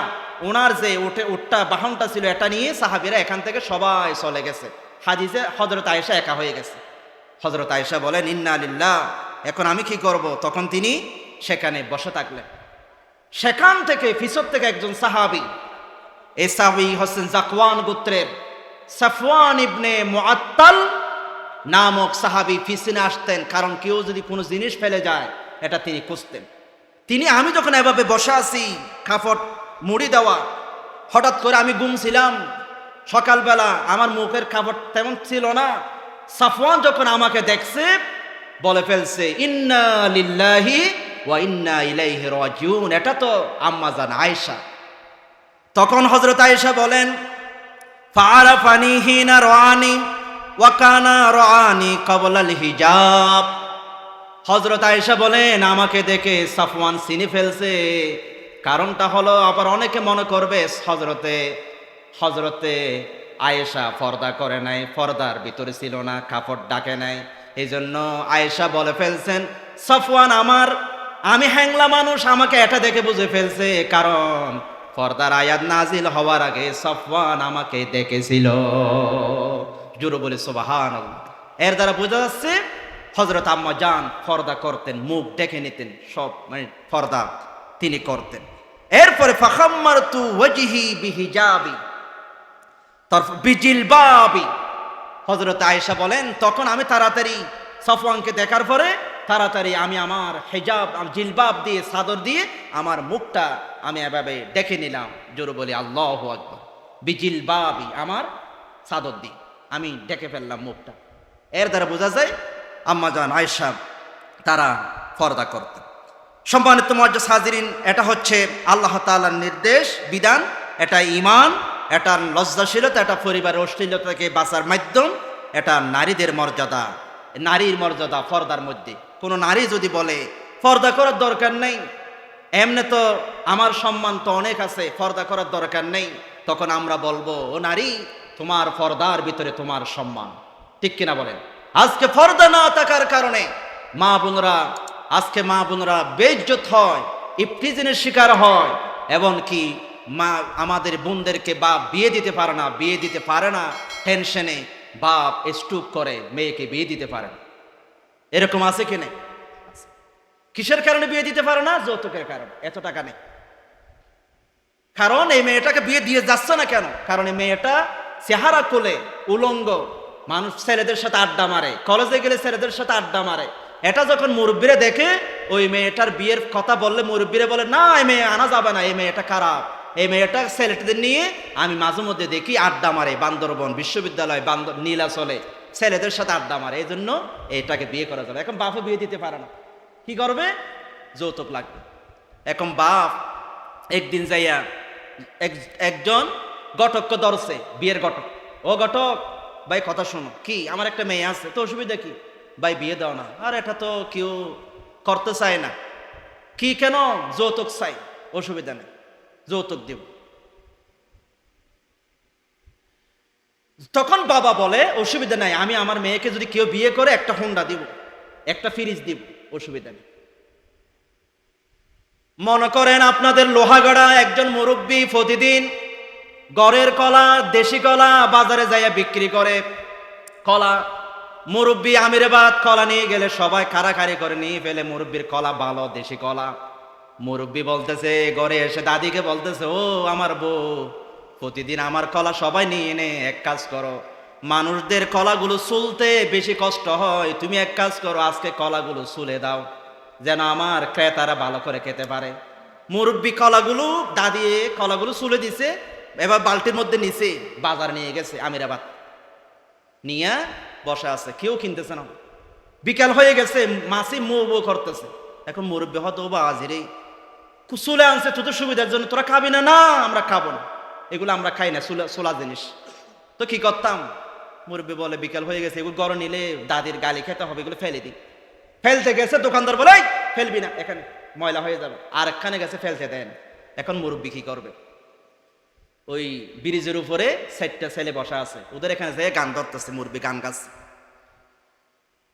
ওনার যে উটটা বাহনটা ছিল এটা নিয়ে সাহাবীরা এখান থেকে সবাই চলে গেছে। হাদিসে হযরত আয়েশা একা হয়ে গেছে। হযরত আয়েশা বলেন ইন্না লিল্লাহ, এখন আমি কি করব? তখন তিনি সেখানে বসে থাকলেন। সেখান থেকে পিছর থেকে একজন সাহাবী, এই সাহাবী হচ্ছেন জাকওয়ান গোত্রের সাফওয়ান ইবনে মুআত্তাল নামক সাহাবী পিছনে আসতেন, কারণ কেউ যদি কোনো জিনিস ফেলে যায় এটা তিনি খুঁজতেন। আমি যখন এভাবে বসে আছি, কাপড় মুড়ি দেওয়া, হঠাৎ করে আমি ঘুমছিলাম সকালবেলা, আমার মুখের কাপড় তেমন ছিল না। সাফওয়ান যখন আমাকে দেখছে বলে ফেলছে ইন্না লিল্লাহি ওয়া ইন্না ইলাইহি রাজিউন, এটা তো আম্মাজান আয়েশা। তখন হযরত আয়েশা বলেন ফাআরাফানি হিনা রাআনি ওয়া কানা রাআনি ক্বাবলাল হিজাব। হযরত আয়েশা বলেন আমাকে দেখে সাফওয়ান চিনে ফেলছে। কারণটা হলো, আবার অনেকে মনে করবে হযরতে আয়েশা পর্দা করে নাই, পর্দার ভিতরে ছিল না, কাপড় ডাকে নাই, এই জন্য আয়েশা বলে ফেলছেন সাফওয়ান আমি হ্যাংলা মানুষ, আমাকে এটা দেখে বুঝে ফেলছে, কারণ পর্দার আয়াত নাজিল হওয়ার আগে সাফওয়ান আমাকে দেখেছিল। জোরে বলে সুবহানাল্লাহ। এর দ্বারা বোঝা যাচ্ছে হযরত আম্মা জান পর্দা করতেন, মুখ ডেকে নিতেন, সব মানে পর্দা তিনি করতেন। এরপরে ফাখাম্মারতু ওয়াজহি বিহিজাবি বিজিলবাবি, হযরত আয়েশা বলেন তখন আমি তাড়াতাড়ি সাফওয়ানকে দেখার পরে তাড়াতাড়ি আমি আমার হিজাব জিলবাব দিয়ে, চাদর দিয়ে আমার মুখটা আমি এভাবে ডেকে নিলাম। জোরে বলি আল্লাহু আকবার। বিজিলবাবি, আমার চাদর দিয়ে আমি ডেকে ফেললাম মুখটা। এর দ্বারা বোঝা যায় আম্মা জান আয়েশা তারা পর্দা করতেন। সম্মানিত মুআজ্জাজ হাজিরিন, এটা হচ্ছে আল্লাহ তাআলার নির্দেশ বিধান, এটা ঈমান, এটা লজ্জাশীলতা, এটা পরিবারের অশ্লীলতা থেকে বাঁচার মাধ্যম, এটা নারীদের মর্যাদা, নারীর মর্যাদা পর্দার মধ্যে। কোনো নারী যদি বলে পর্দা করার দরকার নেই, এমনি তো আমার সম্মান তো অনেক আছে, পর্দা করার দরকার নেই, তখন আমরা বলবো ও নারী, তোমার পর্দার ভিতরে তোমার সম্মান। ঠিক কিনা বলেন? আজকে পর্দা না থাকার কারণে মা বোনরা বেইজ্জত হয়, ইফতিজিনের শিকার হয়, এবং কি আমাদের বোনদেরকে বাপ বিয়ে দিতে পারে না, টেনশনে বাপ স্ট্রোক করে মেয়েকে বিয়ে দিতে পারে না। এরকম আছে কি নেই? কিসের কারণে বিয়ে দিতে পারে না? যৌতুকের কারণে। এত টাকা নেই, কারণ এই মেয়েটাকে বিয়ে দিয়ে যাচ্ছে না কেন? কারণ এই মেয়েটা চেহারা কোলে উলঙ্গ, মানুষ ছেলেদের সাথে আড্ডা মারে, কলেজে গেলে ছেলেদের সাথে আড্ডা মারে। এটা যখন মুরব্বীরা দেখে, ওই মেয়েটার বিয়ের কথা বললে মুরব্বীরা বলে না, এই মেয়ে আনা যাবে না, এই মেয়েটা খারাপ, এই মেয়েটা ছেলেদের নিয়ে আমি মাঝে মধ্যে দেখি আড্ডা মারে, বান্দরবন বিশ্ববিদ্যালয় নীলাচলে ছেলেদের সাথে আড্ডা মারে, এই জন্য এটাকে বিয়ে করা যাবে। এখন বাপও বিয়ে দিতে পারে না, কি করবে? যৌতুক লাগবে। এখন বাপ একদিন যাইয়া একজন ঘটককে ধরছে, বিয়ের ঘটক। ও ঘটক ভাই কথা শোনো, কি আমার একটা মেয়ে আছে, তো অসুবিধা কি ভাই বিয়ে দাও না? আর এটা তো কেউ করতে চায় না। কি কেন? যৌতুক চাই। অসুবিধা নেই, যৌতুক দিব। তখন বাবা বলে অসুবিধা নাই, আমি আমার মেয়েকে যদি কেউ বিয়ে করে একটা হোন্ডা দিব, একটা ফ্রিজ দিব, অসুবিধা নেই। মনে করেন আপনাদের লোহাগড়া একজন মুরব্বী প্রতিদিন গড়ের কলা, দেশি কলা বাজারে যাইয়া বিক্রি করে। কলা মুরব্বী আমিরাবাদ কলা নিয়ে গেলে সবাই কারাকারি করে নিয়ে ফেলে, মুরব্বীর কলা ভালো, দেশি কলা। মুরব্বী বলতেছে ঘরে এসে দাদিকে বলতেছে, ও আমার বউ, প্রতিদিন আমার কলা সবাই নিয়ে এনে, এক কাজ করো, মানুষদের কলাগুলো চুলতে বেশি কষ্ট হয়, তুমি এক কাজ করো, আজকে কলাগুলো চুলে দাও, যেন আমার ক্রেতারা ভালো করে খেতে পারে। মুরব্বী কলাগুলো, দাদি কলাগুলো চুলে দিছে, এবার বালতির মধ্যে নিচে বাজার নিয়ে গেছে আমিরাবাদ, নিয়ে বসে আছে, কেউ কিনতেছে না। বিকাল হয়ে গেছে, মাসি মো বো করতেছে। এখন মুরব্বী হয়তো বা হাজিরে চুলে আনছে তোদের সুবিধার জন্য, তোরা খাবি না? না আমরা খাবো না, এগুলো আমরা খাই না, সোলা জিনিস। তো কি করতাম? মুরব্বী বলে বিকাল হয়ে গেছে, এগুলো গরম নিলে দাদির গালি খেতে হবে, এগুলো ফেলে দিই। ফেলতে গেছে, দোকানদার বলে ফেলবি না, এখানে ময়লা হয়ে যাবে, আর একখানে গেছে ফেলতে দেন। এখন মুরব্বী কি করবে? ওই ব্রিজের উপরে 4টা ছেলে বসা আছে, ওদের এখানে যে গান ধরতেছে, মুরব্বী গান গাচ্ছে,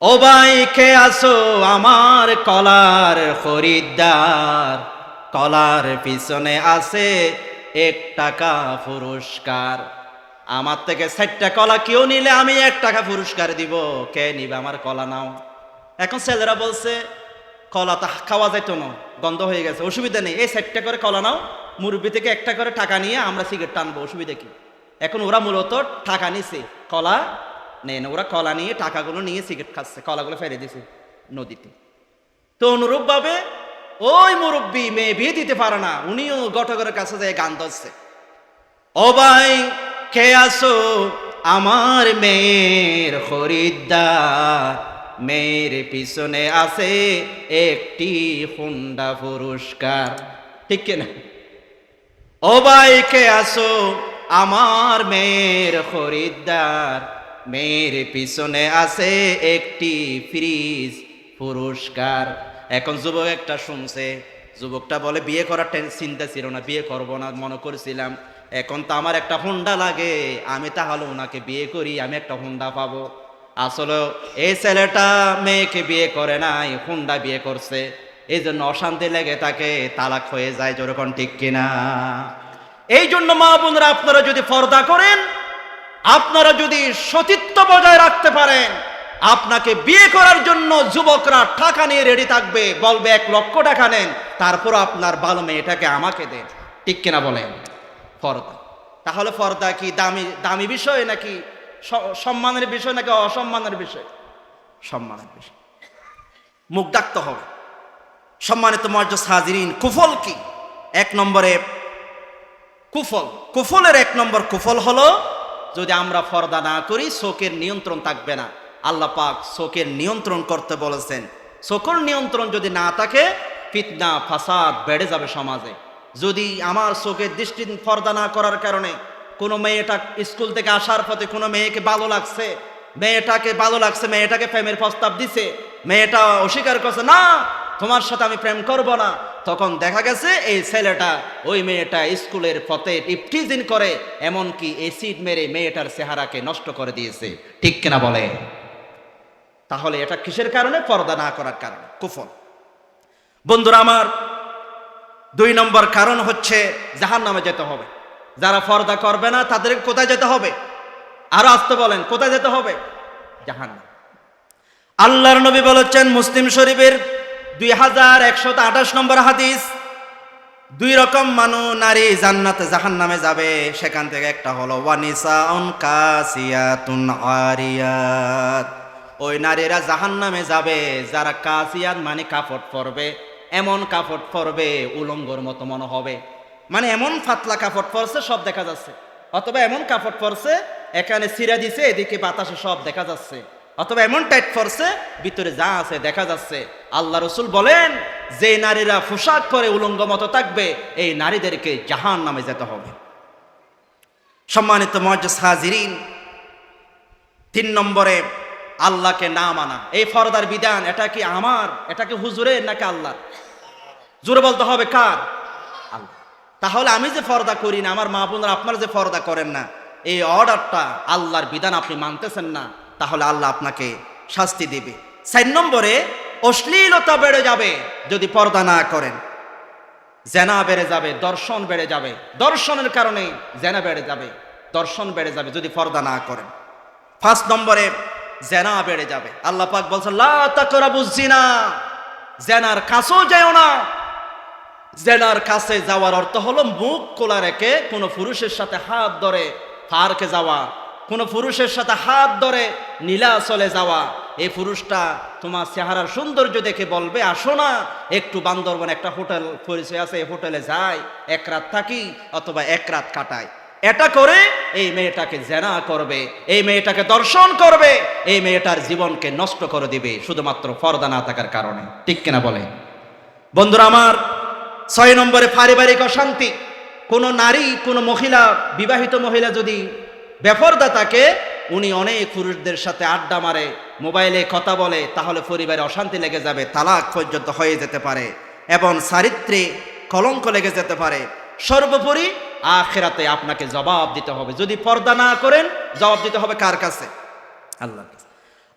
ও ভাই কে আসো আমার কলার খরিদ্দার, কলার পিছনে আছে 1 টাকা পুরস্কার, আমার থেকে 4টা কলা কেউ নিলে আমি 1 টাকা পুরস্কার দিব, কে নিবে আমার কলা নাও। এখন ছেলেরা বলছে কলা তা খাওয়া যাইতো না, গন্ধ হয়ে গেছে, অসুবিধা নেই, এই 4টা করে কলা নাও, মুরব্বী থেকে 1টা করে টাকা নিয়ে আমরা সিগারেট টানবো, অসুবিধা কি? এখন ওরা মূলত টাকা নিছে, কলা নেই না, ওরা কলা নিয়ে টাকাগুলো নিয়ে সিগারেট খাচ্ছে, কলাগুলো ফেলে দিছে নদীতে। তো অনুরূপ ভাবে ওই মুরব্বী মেয়ে বিয়ে দিতে পারে না, উনিও ঘটকের কাছে যায় গান ধরছে, ও ভাই কে আসো আমার মেয়ের খরিদ্দার, মেয়ের পিছনে আছে একটি হুন্ডা পুরস্কার, ঠিক কিনা? ও ভাই কে আসো আমার মেয়ের খরিদ্দার, মেয়ের পিছনে আছে একটি ফ্রিজ পুরস্কার। এখন যুবক একটা শুনছে, যুবকটা বলে বিয়ে করার চিন্তা ছিল না, বিয়ে করব না মনে করেছিলাম, এখন তো আমার একটা হোন্ডা লাগে, আমি তাহলে ওনাকে বিয়ে করি, আমি একটা হোন্ডা পাবো। আসলে এই ছেলেটা মেয়েকে বিয়ে করে নাই, হোন্ডা বিয়ে করছে, এই জন্য অশান্তি লেগে তাকে তালাক হয়ে যায়, যেরকম ঠিক কিনা? এই জন্য মা বোনরা, আপনারা যদি পর্দা করেন, আপনারা যদি সতীত্ব বজায় রাখতে পারেন, আপনাকে বিয়ে করার জন্য যুবকরা টাকা নিয়ে রেডি থাকবে, বলবে 1 লক্ষ টাকা নেন, তারপর আপনার ভালো মেয়েটাকে আমাকে দেন, ঠিক কিনা বলেন? পর্দা। তাহলে পর্দা কি দামি বিষয় নাকি সম্মানের বিষয় নাকি অসম্মানের বিষয়? সম্মানের বিষয়। মুখ ডাকতে হবে। সম্মানিত মুআজ্জাজ হাজিরিন, কুফল কি? 1 নম্বরে কুফলের 1 নম্বর কুফল হলো, যদি আমরা পর্দা না করি চোখের নিয়ন্ত্রণ থাকবে না। আল্লাহ পাক চোখের নিয়ন্ত্রণ করতে বলেছেন। চোখের নিয়ন্ত্রণ যদি না থাকে, ফিতনা ফাসাদ বেড়ে যাবে সমাজে। যদি আমার চোখের দৃষ্টি পর্দা না করার কারণে কোনো মেয়েটা স্কুল থেকে আসার পথে কোনো মেয়েকে ভালো লাগছে, মেয়েটাকে প্রেমের প্রস্তাব দিছে, মেয়েটা অস্বীকার করছে, না তোমার সাথে আমি প্রেম করব না, তখন দেখা গেছে এই ছেলেটা ওই মেয়েটা স্কুলের পথে ইফটিজিং করে, এমনকি এসিড মেরে মেয়েটার চেহারাকে নষ্ট করে দিয়েছে, ঠিক কিনা বলে? তাহলে এটা কিসের কারণে? পর্দা না করার কারণে, কুফল। বন্ধুরা আমার, 2 নম্বর কারণ হচ্ছে জাহান্নামে যেতে হবে। যারা পর্দা করবে না তাদের কোথায় যেতে হবে? আরো আসতে বলেন, কোথায় যেতে হবে? জাহান্নাম। আল্লাহর নবী বলেছেন, মুসলিম শরীফের 2128 নম্বর হাদিস, 2 রকম নারী জান্নাতে জাহান্নামে যাবে, সেখান থেকে একটা হলো ওয়ানিসাউন কাসিয়াতুন আরিয়াত। ওই নারীরা জাহান্নামে যাবে যারা কাসিয়াত মানে কাপড় পরবে, এমন কাপড় পরবে উলঙ্গর মতো মনে হবে, মানে এমন পাতলা কাপড় পরছে সব দেখা যাচ্ছে, অথবা এমন কাপড় পরছে এখানে ছিঁড়া দিছে, এদিকে বাতাসে সব দেখা যাচ্ছে, অথবা এমন টাইট করছে ভিতরে যা আছে দেখা যাচ্ছে। আল্লাহ রসুল বলেন, যে নারীরা পোশাক পরে উলঙ্গ মতো থাকবে এই নারীদেরকে জাহান্নামে যেতে হবে। সম্মানিত মুআজ্জাজ হাজিরিন, 3 নম্বরে আল্লাহকে না মানা। এই ফরদার বিধান, এটা কি আমার, এটা কি হুজুরের নাকি আল্লাহ? জোরে বলতে হবে কার? আল্লাহ। তাহলে আমি যে পর্দা করি না, আমার মা বোনরা আপনারা যে পর্দা করেন না, এই অর্ডারটা আল্লাহর বিধান আপনি মানতেছেন না, তাহলে আল্লাহ আপনাকে শাস্তি দিবে। 4 নম্বরে অশ্লীলতা বেড়ে যাবে যদি পর্দা না করেন। জেনা বেড়ে যাবে, দর্শন বেড়ে যাবে, দর্শনের কারণে জেনা বেড়ে যাবে, দর্শন বেড়ে যাবে যদি পর্দা না করেন। 5 নম্বরে জেনা বেড়ে যাবে। আল্লাহ পাক বলছেন, লা তাকরাবুজ জিনা, জেনার কাছেও যেও না। জেনার কাছে যাওয়ার অর্থ হলো মুখ খোলা রেখে কোনো পুরুষের সাথে হাত ধরে পার্কে যাওয়া, কোনো পুরুষের সাথে হাত ধরে নীলা চলে যাওয়া। এই পুরুষটা তোমার চেহারার সৌন্দর্য দেখে বলবে, আসো না একটু বান্দরবন একটা হোটেল পরিচয় আছে, এই হোটেলে যাই, 1 রাত থাকি অথবা 1 রাত কাটাই। এটা করে এই মেয়েটাকে জেনা করবে, এই মেয়েটাকে দর্শন করবে, এই মেয়েটার জীবনকে নষ্ট করে দিবে শুধুমাত্র পর্দা না থাকার কারণে। ঠিক কিনা বলে বন্ধুরা আমার? 6 নম্বরে পারিবারিক অশান্তি। কোনো নারী, কোনো মহিলা, বিবাহিত মহিলা যদি বেপরদা থাকে, উনি অনেক পুরুষদের সাথে আড্ডা মারে, মোবাইলে কথা বলে, তাহলে পরিবারে অশান্তি লেগে যাবে, তালাক পর্যন্ত হয়ে যেতে পারে এবং চারিত্রে কলঙ্ক লেগে যেতে পারে। সর্বোপরি আখিরাতে আপনাকে জবাব দিতে হবে। যদি পর্দা না করেন, জবাব দিতে হবে কার কাছে? আল্লাহর কাছে।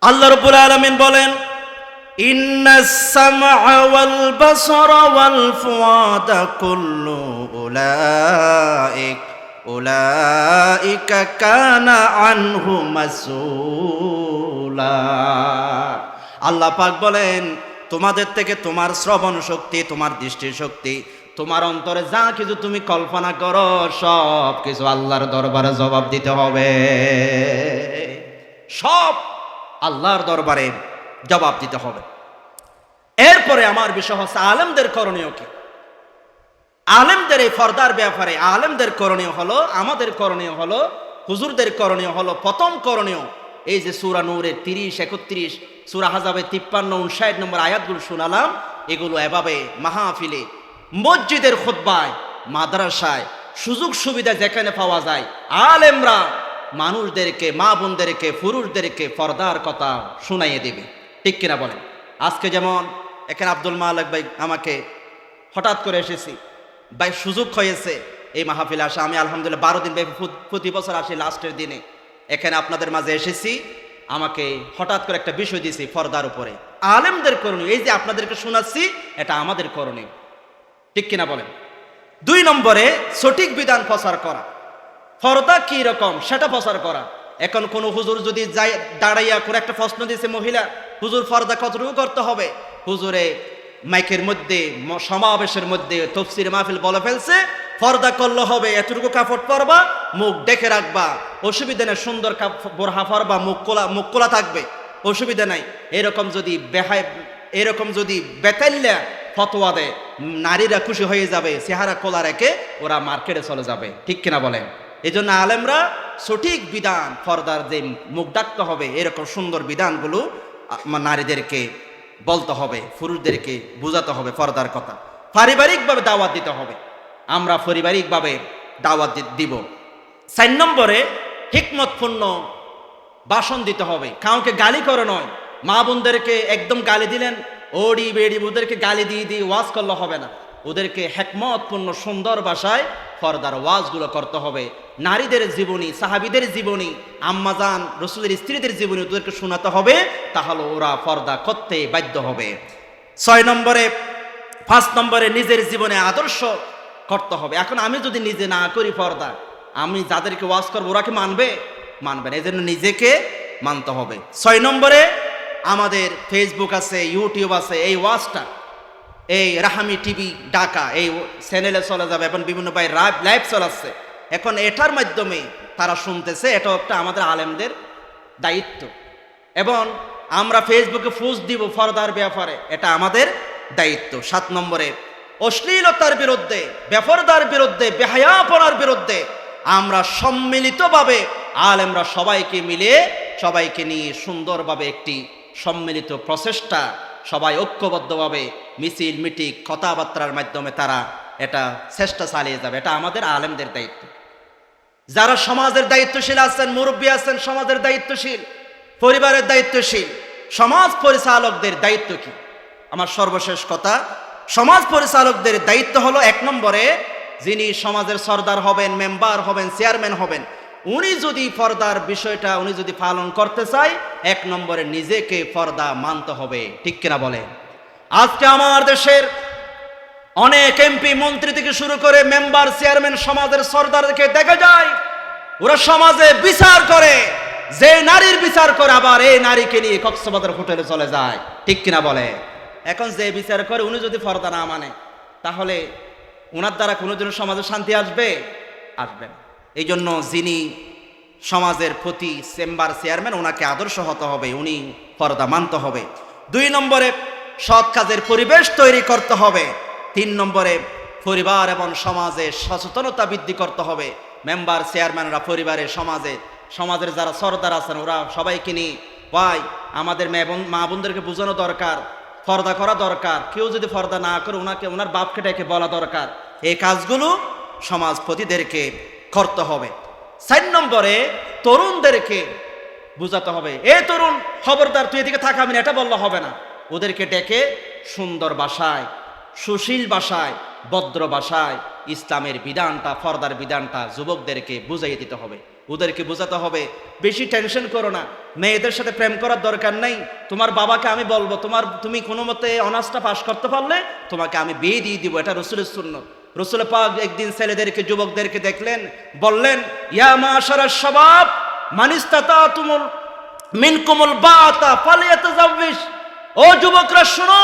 আল্লাহ রাব্বুল আলামিন বলেন, ইন্নাস সামআ ওয়াল বাসারা ওয়াল ফুআদা কুল্লু উলাইকা কানা আনহু মাসউলা। আল্লাহ পাক বলেন, তোমাদের থেকে তোমার শ্রবণ শক্তি, তোমার দৃষ্টি শক্তি, তোমার অন্তরে যা কিছু তুমি কল্পনা করো, সব কিছু আল্লাহর দরবারে জবাব দিতে হবে। সব আল্লাহর দরবারে জবাব দিতে হবে। এরপরে আমার বিষয় হচ্ছে আলেমদের করণীয় কি? আলেমদের এই পর্দার ব্যাপারে আলেমদের করণীয় হলো, আমাদের করণীয় হলো, হুজুরদের করণীয় হলো, প্রথম করণীয় এই যে সূরা নূরের 30, 31, সূরা আহজাবের 53, 59 নম্বর আয়াতগুলো শোনালাম, এগুলো এভাবে মাহফিলে, মসজিদের খুতবায়, মাদ্রাসায়, সুযোগ সুবিধা যেখানে পাওয়া যায়, আলেমরা মানুষদেরকে, মা বোনদেরকে, পুরুষদেরকে পর্দার কথা শুনাইয়ে দেবে। ঠিক কিনা বলেন? আজকে যেমন এখানে আব্দুল মালিক ভাই, আমাকে হঠাৎ করে এসেছি ভাই, সুযোগ হয়েছে এই মাহফিলে আসা। আমি আলহামদুলিল্লাহ 12 দিন প্রতি বছর আসি, লাস্টের দিনে এখানে আপনাদের মাঝে এসেছি। আমাকে হঠাৎ করে একটা বিষয় দিয়েছি পর্দার উপরে। আলেমদের করণীয়, এই যে আপনাদেরকে শোনাচ্ছি, এটা আমাদের করণীয়। ঠিক কিনা বলেন? 2 নম্বরে সঠিক বিধান প্রচার করা। পর্দা কি রকম সেটা প্রচার করা। এখন কোন হুজুর যদি যায় দাঁড়াইয়া করে একটা প্রশ্ন দিয়েছে মহিলা, হুজুর পর্দা কতটুকু করতে হবে? হুজুরে মাইকের মধ্যে, সমাবেশের মধ্যে, তাফসীর মাহফিল বলে ফেলছে, পর্দা করলে হবে এতটুকু কাপড় পরবা, মুখ ডেকে রাখবা, অসুবিধা নেই, সুন্দর বোরহা পরবা, মুখ খোলা থাকবে, অসুবিধা নাই। এরকম যদি বেতাল্লা ফতোয়া দেয়, নারীরা খুশি হয়ে যাবে, চেহারা খোলা রেখে ওরা মার্কেটে চলে যাবে। ঠিক কিনা বলেন? এই জন্য আলেমরা সঠিক বিধান, পর্দার যে মুখ ডাকতে হবে, এরকম সুন্দর বিধানগুলো নারীদেরকে বলতে হবে, পুরুষদেরকে বোঝাতে হবে পর্দার কথা। পারিবারিকভাবে দাওয়াত দিতে হবে, আমরা পারিবারিকভাবে দাওয়াত দিব। 4 নম্বরে হিকমতপূর্ণ ভাষণ দিতে হবে, কাউকে গালি করে নয়। মা বোনদেরকে একদম গালি দিলেন, ওডি বেডি, ওদেরকে গালি দিয়ে ওয়াজ করলে হবে না। ওদেরকে হিকমতপূর্ণ সুন্দর ভাষায় পর্দার ওয়াজগুলো করতে হবে। নারীদের জীবনী, সাহাবীদের জীবনী, আম্মাজান রাসূলের স্ত্রীদের জীবনী ওদেরকে শোনাতে হবে, তাহলে ওরা পর্দা করতে বাধ্য হবে। 5 নম্বরে নিজের জীবনে আদর্শ করতে হবে। এখন আমি যদি নিজে না করি পর্দা, আমি যাদেরকে ওয়াজ করবো ওরা কি মানবে? মানবে না। এই জন্য নিজেকে মানতে হবে। 6 নম্বরে আমাদের ফেসবুক আছে, ইউটিউব আছে, এই ওয়াজটা এই রাহামি টিভি ঢাকা এই চ্যানেলে চলে যাবে, এখন বিভিন্ন ভাই লাইভ চলাচ্ছে, এখন এটার মাধ্যমে তারা শুনতেছে। এটা একটা আমাদের আলেমদের দায়িত্ব, এবং আমরা ফেসবুকে পোস্ট দিব পর্দার ব্যাপারে, এটা আমাদের দায়িত্ব। 7 নম্বরে অশ্লীলতার বিরুদ্ধে, বেপরদার বিরুদ্ধে, বেহায়াপনার বিরুদ্ধে আমরা সম্মিলিতভাবে আলেমরা সবাইকে মিলে সবাইকে নিয়ে সুন্দরভাবে একটি সম্মিলিত প্রচেষ্টা, সবাই ঐক্যবদ্ধভাবে মিছিল মিটিং কথাবার্তার মাধ্যমে তারা এটা চেষ্টা চালিয়ে যাবে। এটা আমাদের আলেমদের দায়িত্ব। যারা সমাজের দায়িত্বশীল আছেন, মুরব্বী আছেন, সমাজের দায়িত্বশীল, পরিবারের দায়িত্বশীল, সমাজ পরিচালকদের দায়িত্ব কি? আমার সর্বশেষ কথা, সমাজ পরিচালকদের দায়িত্ব হলো, এক নম্বরে যিনি সমাজের সর্দার হবেন, মেম্বার হবেন, চেয়ারম্যান হবেন, উনি যদি পর্দার বিষয়টা উনি যদি পালন করতে চায়, এক নম্বরে নিজেকে পর্দা মানতে হবে। ঠিক কিনা বলে? আজকে আমার দেশের অনেক এমপি মন্ত্রী থেকে শুরু করে মেম্বার, চেয়ারম্যান, সমাজের সর্দারকে দেখা যায় ওরা সমাজে বিচার করে, যে নারীর বিচার করে আবার এই নারীকে নিয়ে কক্সবাজার হোটেলে চলে যায়। ঠিক কিনা বলে? এখন যে বিচার করে উনি যদি পর্দা না মানে, তাহলে ওনার দ্বারা কোনোদিন সমাজে শান্তি আসবে? আসবে না। এই জন্য যিনি সমাজের প্রতি চেম্বার, চেয়ারম্যান, ওনাকে আদর্শ হতে হবে, উনি পর্দা মানতে হবে। 2 নম্বরে সৎ কাজের পরিবেশ তৈরি করতে হবে। 3 নম্বরে পরিবার এবং সমাজে সচেতনতা বৃদ্ধি করতে হবে। মেম্বার, চেয়ারম্যানরা পরিবারের, সমাজের যারা সর্দার আছেন ওরা সবাইকে নিয়ে, ভাই আমাদের মা বোনদেরকে বোঝানো দরকার, পর্দা করা দরকার। কেউ যদি পর্দা না করে ওনার বাপকে ডেকে বলা দরকার। এই কাজগুলো সমাজপতিদেরকে করতে হবে। 4 নম্বরে তরুণদেরকে বুঝাতে হবে, এ তরুণ খবরদার তুই এদিকে থাকাবি না, এটা বললে হবে না। ওদেরকে ডেকে সুন্দর ভাষায়, সুশীল ভাষায়, ভদ্র ভাষায় ইসলামের বিধানটা, পর্দার বিধানটা যুবকদেরকে বুঝাইয়ে দিতে হবে। ওদেরকে বোঝাতে হবে, বেশি টেনশন করো না, মেয়েদের সাথে প্রেম করার দরকার নেই। তোমার বাবাকে আমি বলবো, তুমি কোনো মতে অনার্সটা পাস করতে পারলে তোমাকে আমি বিয়ে দিয়ে দিব। এটা রাসূলের সুন্নাত। রাসূল পাক একদিন ছেলেদেরকে, যুবকদেরকে দেখলেন, বললেন, ইয়া মাশারাশ শাবাব মান ইসতাতাতুমুল মিনকুমুল বাআতা ফালইয়াতাজাওয়াজ। ও যুবকরা শোনো,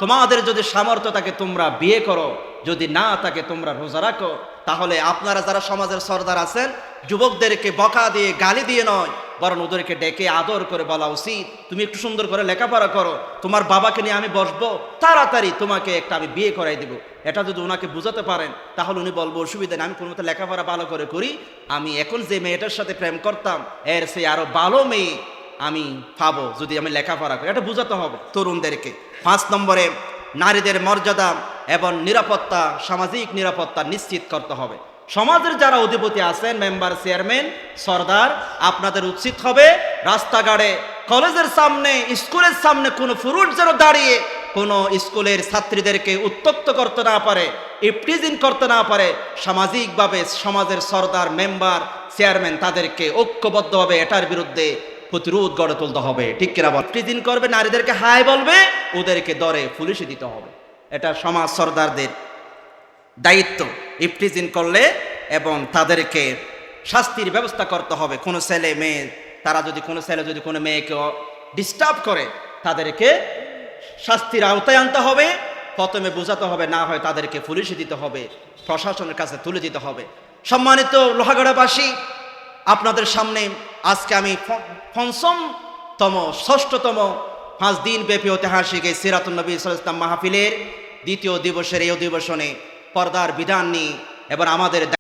তোমাদের যদি সামর্থ্য থাকে তোমরা বিয়ে করো, যদি না থাকে তোমরা রোজা রাখো। তাহলে আপনারা যারা সমাজের সর্দার আছেন, যুবকদেরকে বকা দিয়ে, গালি দিয়ে নয়, বরং ওদেরকে ডেকে আদর করে বলা উচিত, তুমি একটু সুন্দর করে লেখাপড়া করো, তোমার বাবাকে নিয়ে আমি বসবো, তাড়াতাড়ি তোমাকে একটা আমি বিয়ে করাই দিব। এটা যদি ওনাকে বুঝাতে পারেন, তাহলে উনি বলবো, অসুবিধা নেই, আমি কোনো মতো লেখাপড়া ভালো করে করি, আমি এখন যে মেয়েটার সাথে প্রেম করতাম এর সে আরো ভালো মেয়ে আমি পাবো যদি আমি লেখাপড়া করি। এটা বুঝাতে হবে তরুণদেরকে। 5 নম্বরে নারীদের মর্যাদা এবং নিরাপত্তা, সামাজিক নিরাপত্তা নিশ্চিত করতে হবে। সমাজের যারা অধিপতি আছেন, মেম্বার, চেয়ারম্যান, সর্দার, আপনাদের উচিত হবে রাস্তাঘাটে, কলেজের সামনে, স্কুলের সামনে কোনো পুরুষ যেন দাঁড়িয়ে কোনো স্কুলের ছাত্রীদেরকে উত্ত্যক্ত করতে না পারে, ইফটিজিং করতে না পারে। সামাজিকভাবে সমাজের সর্দার, মেম্বার, চেয়ারম্যান তাদেরকে ঐক্যবদ্ধভাবে এটার বিরুদ্ধে প্রতিরোধ গড়ে তুলতে হবে। ঠিক কিনা বল? ইফটিজিং করবে, নারীদেরকে হাই বলবে, ওদেরকে ধরে পুলিশে দিতে হবে। এটা সমাজ সর্দারদের দায়িত্ব। ইফটিজিং করলে এবং তাদেরকে শাস্তির ব্যবস্থা করতে হবে। কোনো ছেলে মেয়ে, তারা যদি কোনো ছেলে যদি কোনো মেয়েকে ডিস্টার্ব করে, তাদেরকে শাস্তির আওতায় আনতে হবে। প্রথমে বোঝাতে হবে, না হয় তাদেরকে পুলিশে দিতে হবে, প্রশাসনের কাছে তুলে দিতে হবে। সম্মানিত লোহাগড়াবাসী, আপনাদের সামনে আজকে আমি 6তম 5 দিন ব্যাপী ঐতিহাসিক এই সিরাতুন নবী সাল্লাল্লাহু আলাইহি ওয়াসাল্লাম মাহফিলের 2য় দিবসের এই অধিবেশনে পর্দার বিধান নিয়ে এবং আমাদের